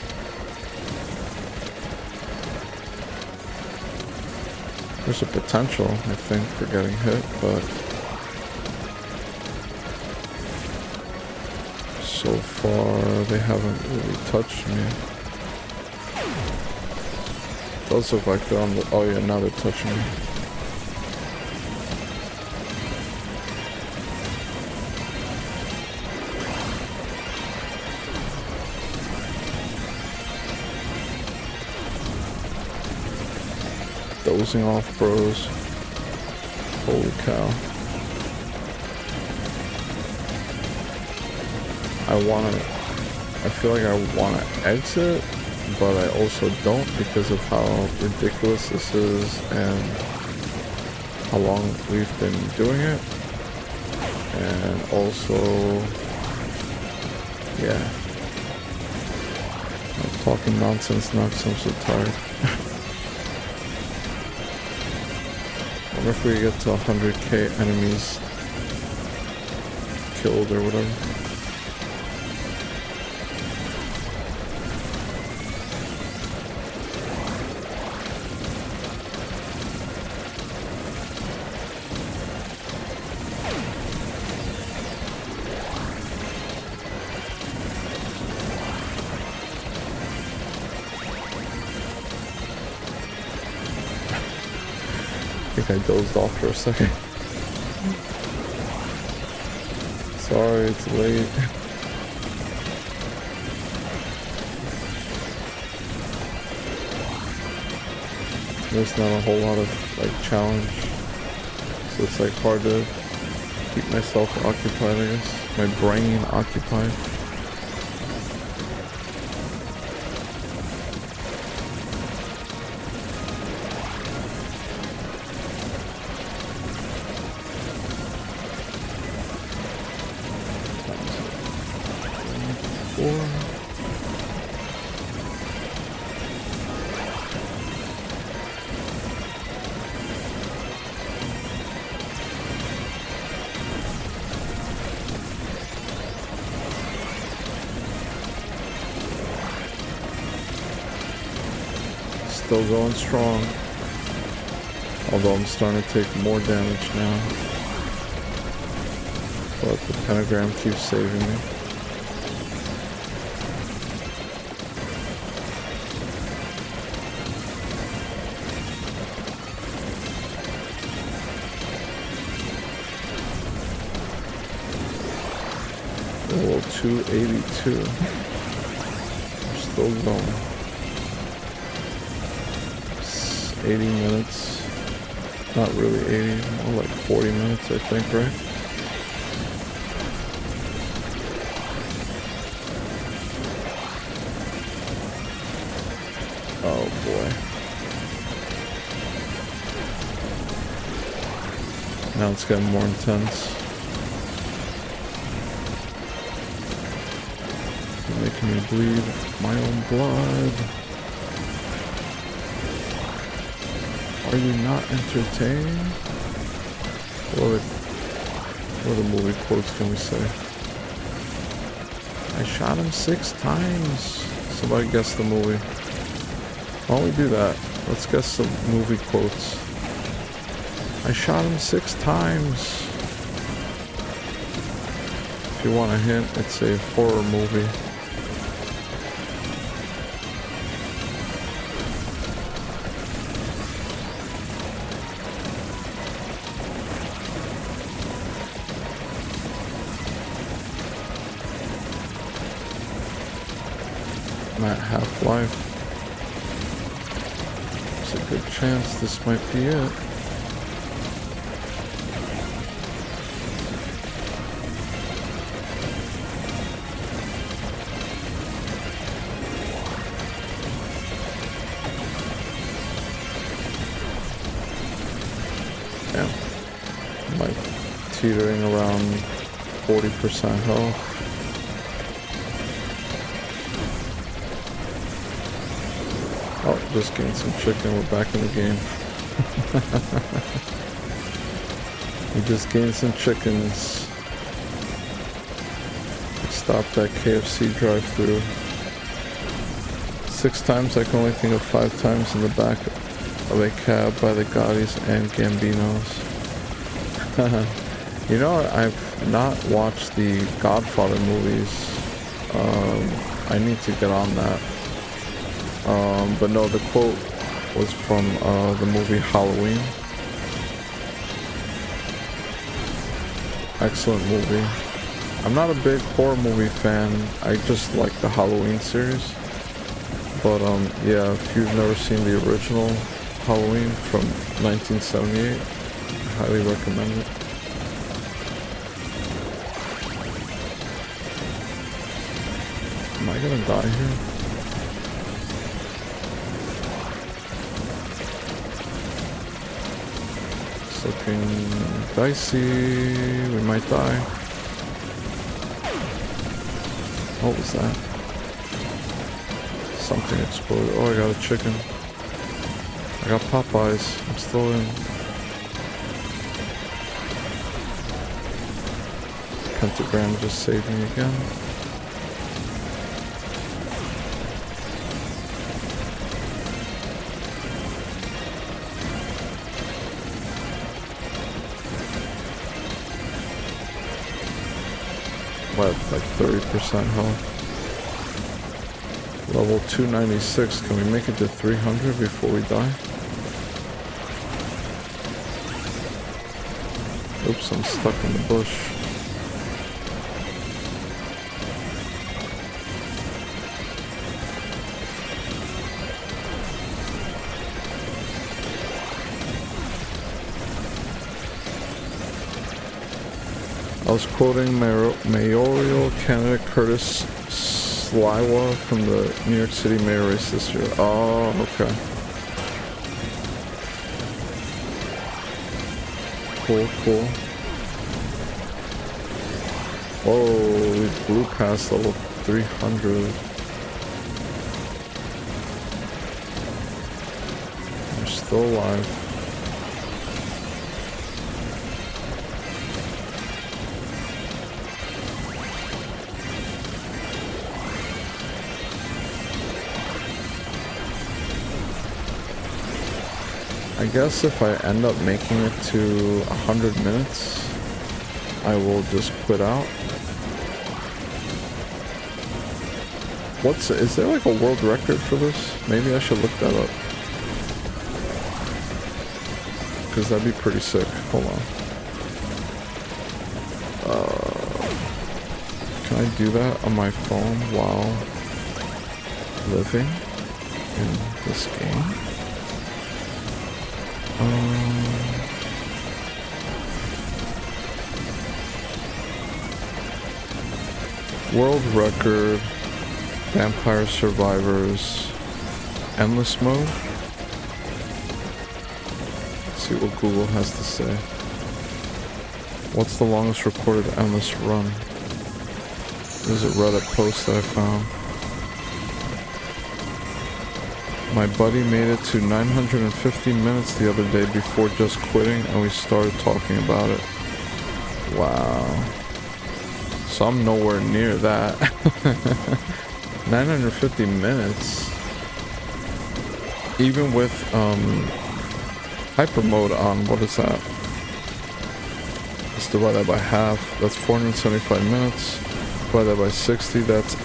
There's a potential, I think, for getting hit, but so far they haven't really touched me. It does look like they're on the... Oh yeah, now they're touching me. Dozing off, bros. Holy cow. I feel like I wanna exit, but I also don't because of how ridiculous this is and how long we've been doing it. And also, yeah. I'm talking nonsense now because I'm so tired. I wonder if we get to 100k enemies killed or whatever. I dozed off for a second. Sorry, it's late. There's not a whole lot of like challenge, so it's like hard to keep myself occupied, I guess. My brain occupied. Still going strong, although I'm starting to take more damage now, but the pentagram keeps saving me. Level 282. We're still going. 80 minutes, not really 80, more like 40 minutes I think, right? Oh boy. Now it's getting more intense. It's making me bleed my own blood. Are you not entertained? What other movie quotes can we say? I shot him 6 times. Somebody guess the movie. Why don't we do that? Let's guess some movie quotes. I shot him 6 times. If you want a hint, it's a horror movie. At Half-Life. There's a good chance this might be it. Yeah. I'm like teetering around 40% health. Oh, just gained some chicken. We're back in the game. We just gained some chickens. Stopped at KFC drive-thru. 6 times, I can only think of 5 times in the back of a cab by the Gaudis and Gambinos. You know, I've not watched the Godfather movies. I need to get on that. But no, the quote was from the movie Halloween. Excellent movie. I'm not a big horror movie fan. I just like the Halloween series. But yeah, if you've never seen the original Halloween from 1978, I highly recommend it. Am I gonna die here? It's looking dicey. We might die. What was that? Something exploded. Oh, I got a chicken. I got Popeyes. I'm still in. Pentagram just saved me again. What, like 30% health? Level 296. Can we make it to 300 before we die? Oops, I'm stuck in the bush. I was quoting mayoral candidate Curtis Sliwa from the New York City mayor race this year. Oh, okay. Cool, cool. Whoa, we blew past level 300. We're still alive. I guess if I end up making it to 100 minutes, I will just quit out. Is there like a world record for this? Maybe I should look that up. Because that'd be pretty sick. Hold on. Can I do that on my phone while living in this game? World record, Vampire Survivors, endless mode. Let's see what Google has to say. What's the longest recorded endless run? There's a Reddit post that I found. My buddy made it to 950 minutes the other day before just quitting, and we started talking about it. Wow. So I'm nowhere near that. 950 minutes. Even with hyper mode on, what is that? Let's divide that by half. That's 475 minutes. Divide that by 60. That's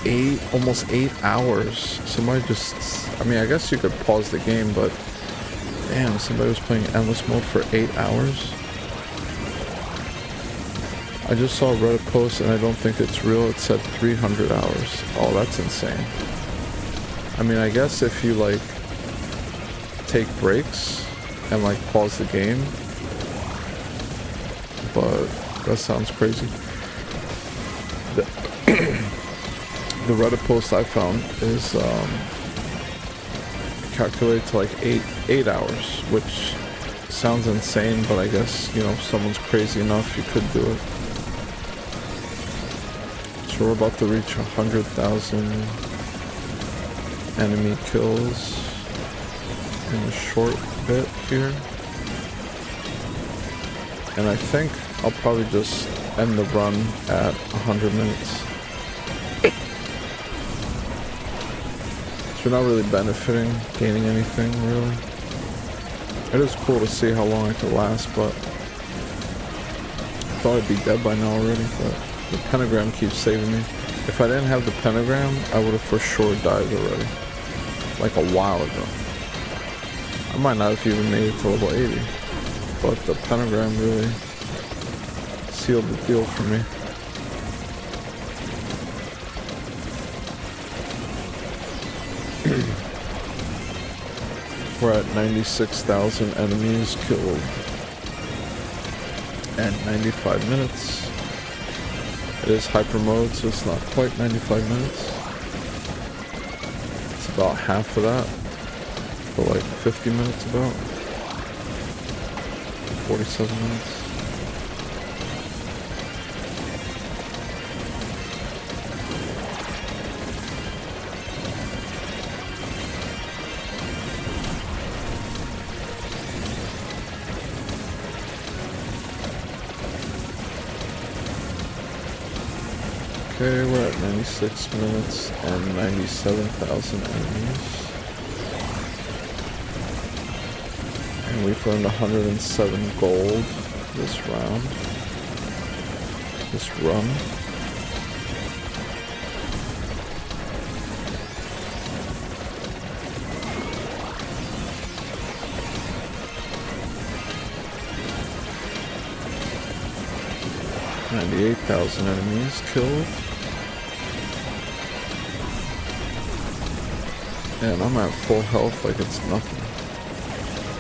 almost 8 hours. Somebody just, I mean, I guess you could pause the game, but damn, somebody was playing endless mode for 8 hours. I just saw a Reddit post and I don't think it's real. It said 300 hours. Oh, that's insane. I mean, I guess if you like take breaks and like pause the game, but that sounds crazy. The Reddit post I found is calculated to like 8 hours, which sounds insane, but I guess, you know, if someone's crazy enough, you could do it. So we're about to reach 100,000 enemy kills in a short bit here. And I think I'll probably just end the run at 100 minutes. So we're not really benefiting, gaining anything really. It is cool to see how long it could last, but I thought I'd be dead by now already, but the pentagram keeps saving me. If I didn't have the pentagram, I would have for sure died already. Like a while ago. I might not have even made it to level 80. But the pentagram really sealed the deal for me. We're at 96,000 enemies killed. And 95 minutes. It is hyper mode, so it's not quite 95 minutes. It's about half of that. For like 50 minutes about. 47 minutes. Okay, we're at 96 minutes and 97,000 enemies. And we've earned 107 gold this round. This run. $98,000 enemies killed. And I'm at full health like it's nothing.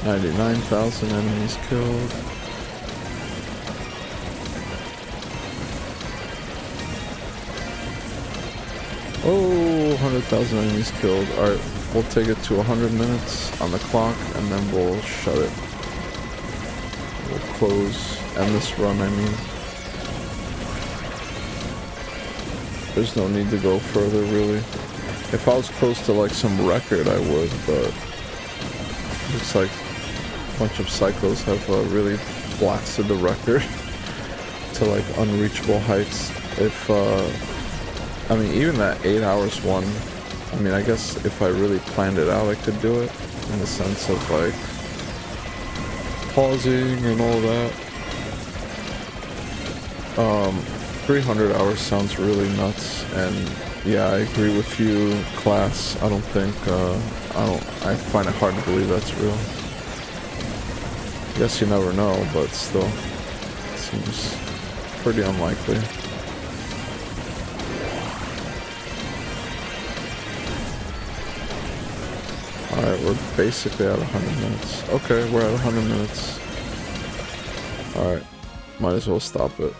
99,000 enemies killed. Oh, 100,000 enemies killed. Alright, we'll take it to 100 minutes on the clock and then we'll shut it. We'll close, end this run, I mean. There's no need to go further, really. If I was close to like some record, I would, but looks like a bunch of psychos have really blasted the record to like unreachable heights. If, I mean, even that 8 hours one, I mean, I guess if I really planned it out, I could do it in the sense of like pausing and all that. 300 hours sounds really nuts, and yeah, I agree with you, class. I don't think, I find it hard to believe that's real. I guess you never know, but still, it seems pretty unlikely. Alright, we're basically at 100 minutes. Okay, we're at 100 minutes. Alright, might as well stop it.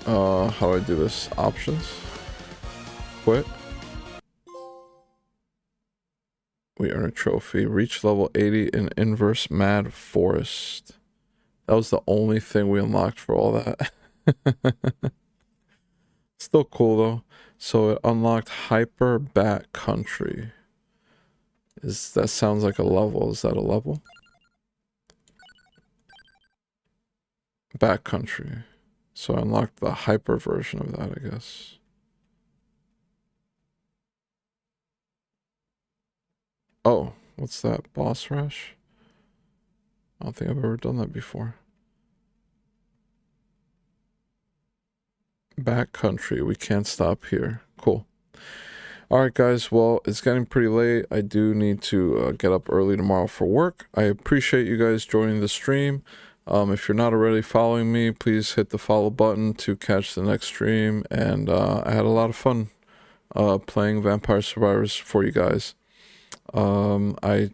How do I do this? Options? Quit. We earn a trophy. Reach level 80 in Inverse Mad Forest. That was the only thing we unlocked for all that. Still cool though. So it unlocked Hyper Bat Country. That sounds like a level. Is that a level? Bat Country. So I unlocked the hyper version of that, I guess. Oh, what's that? Boss Rush? I don't think I've ever done that before. Back country. We can't stop here. Cool. Alright guys, well, it's getting pretty late. I do need to get up early tomorrow for work. I appreciate you guys joining the stream. If you're not already following me, please hit the follow button to catch the next stream. And I had a lot of fun playing Vampire Survivors for you guys. I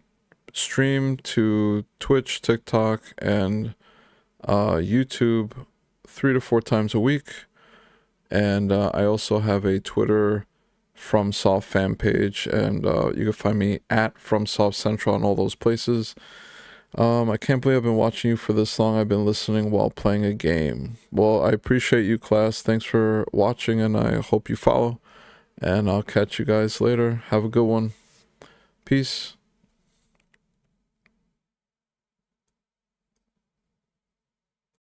stream to Twitch, TikTok, and YouTube 3 to 4 times a week. And I also have a Twitter FromSoft fan page, and you can find me at FromSoft Central on all those places. I can't believe I've been watching you for this long. I've been listening while playing a game. Well, I appreciate you, class. Thanks for watching, and I hope you follow. And I'll catch you guys later. Have a good one. Peace.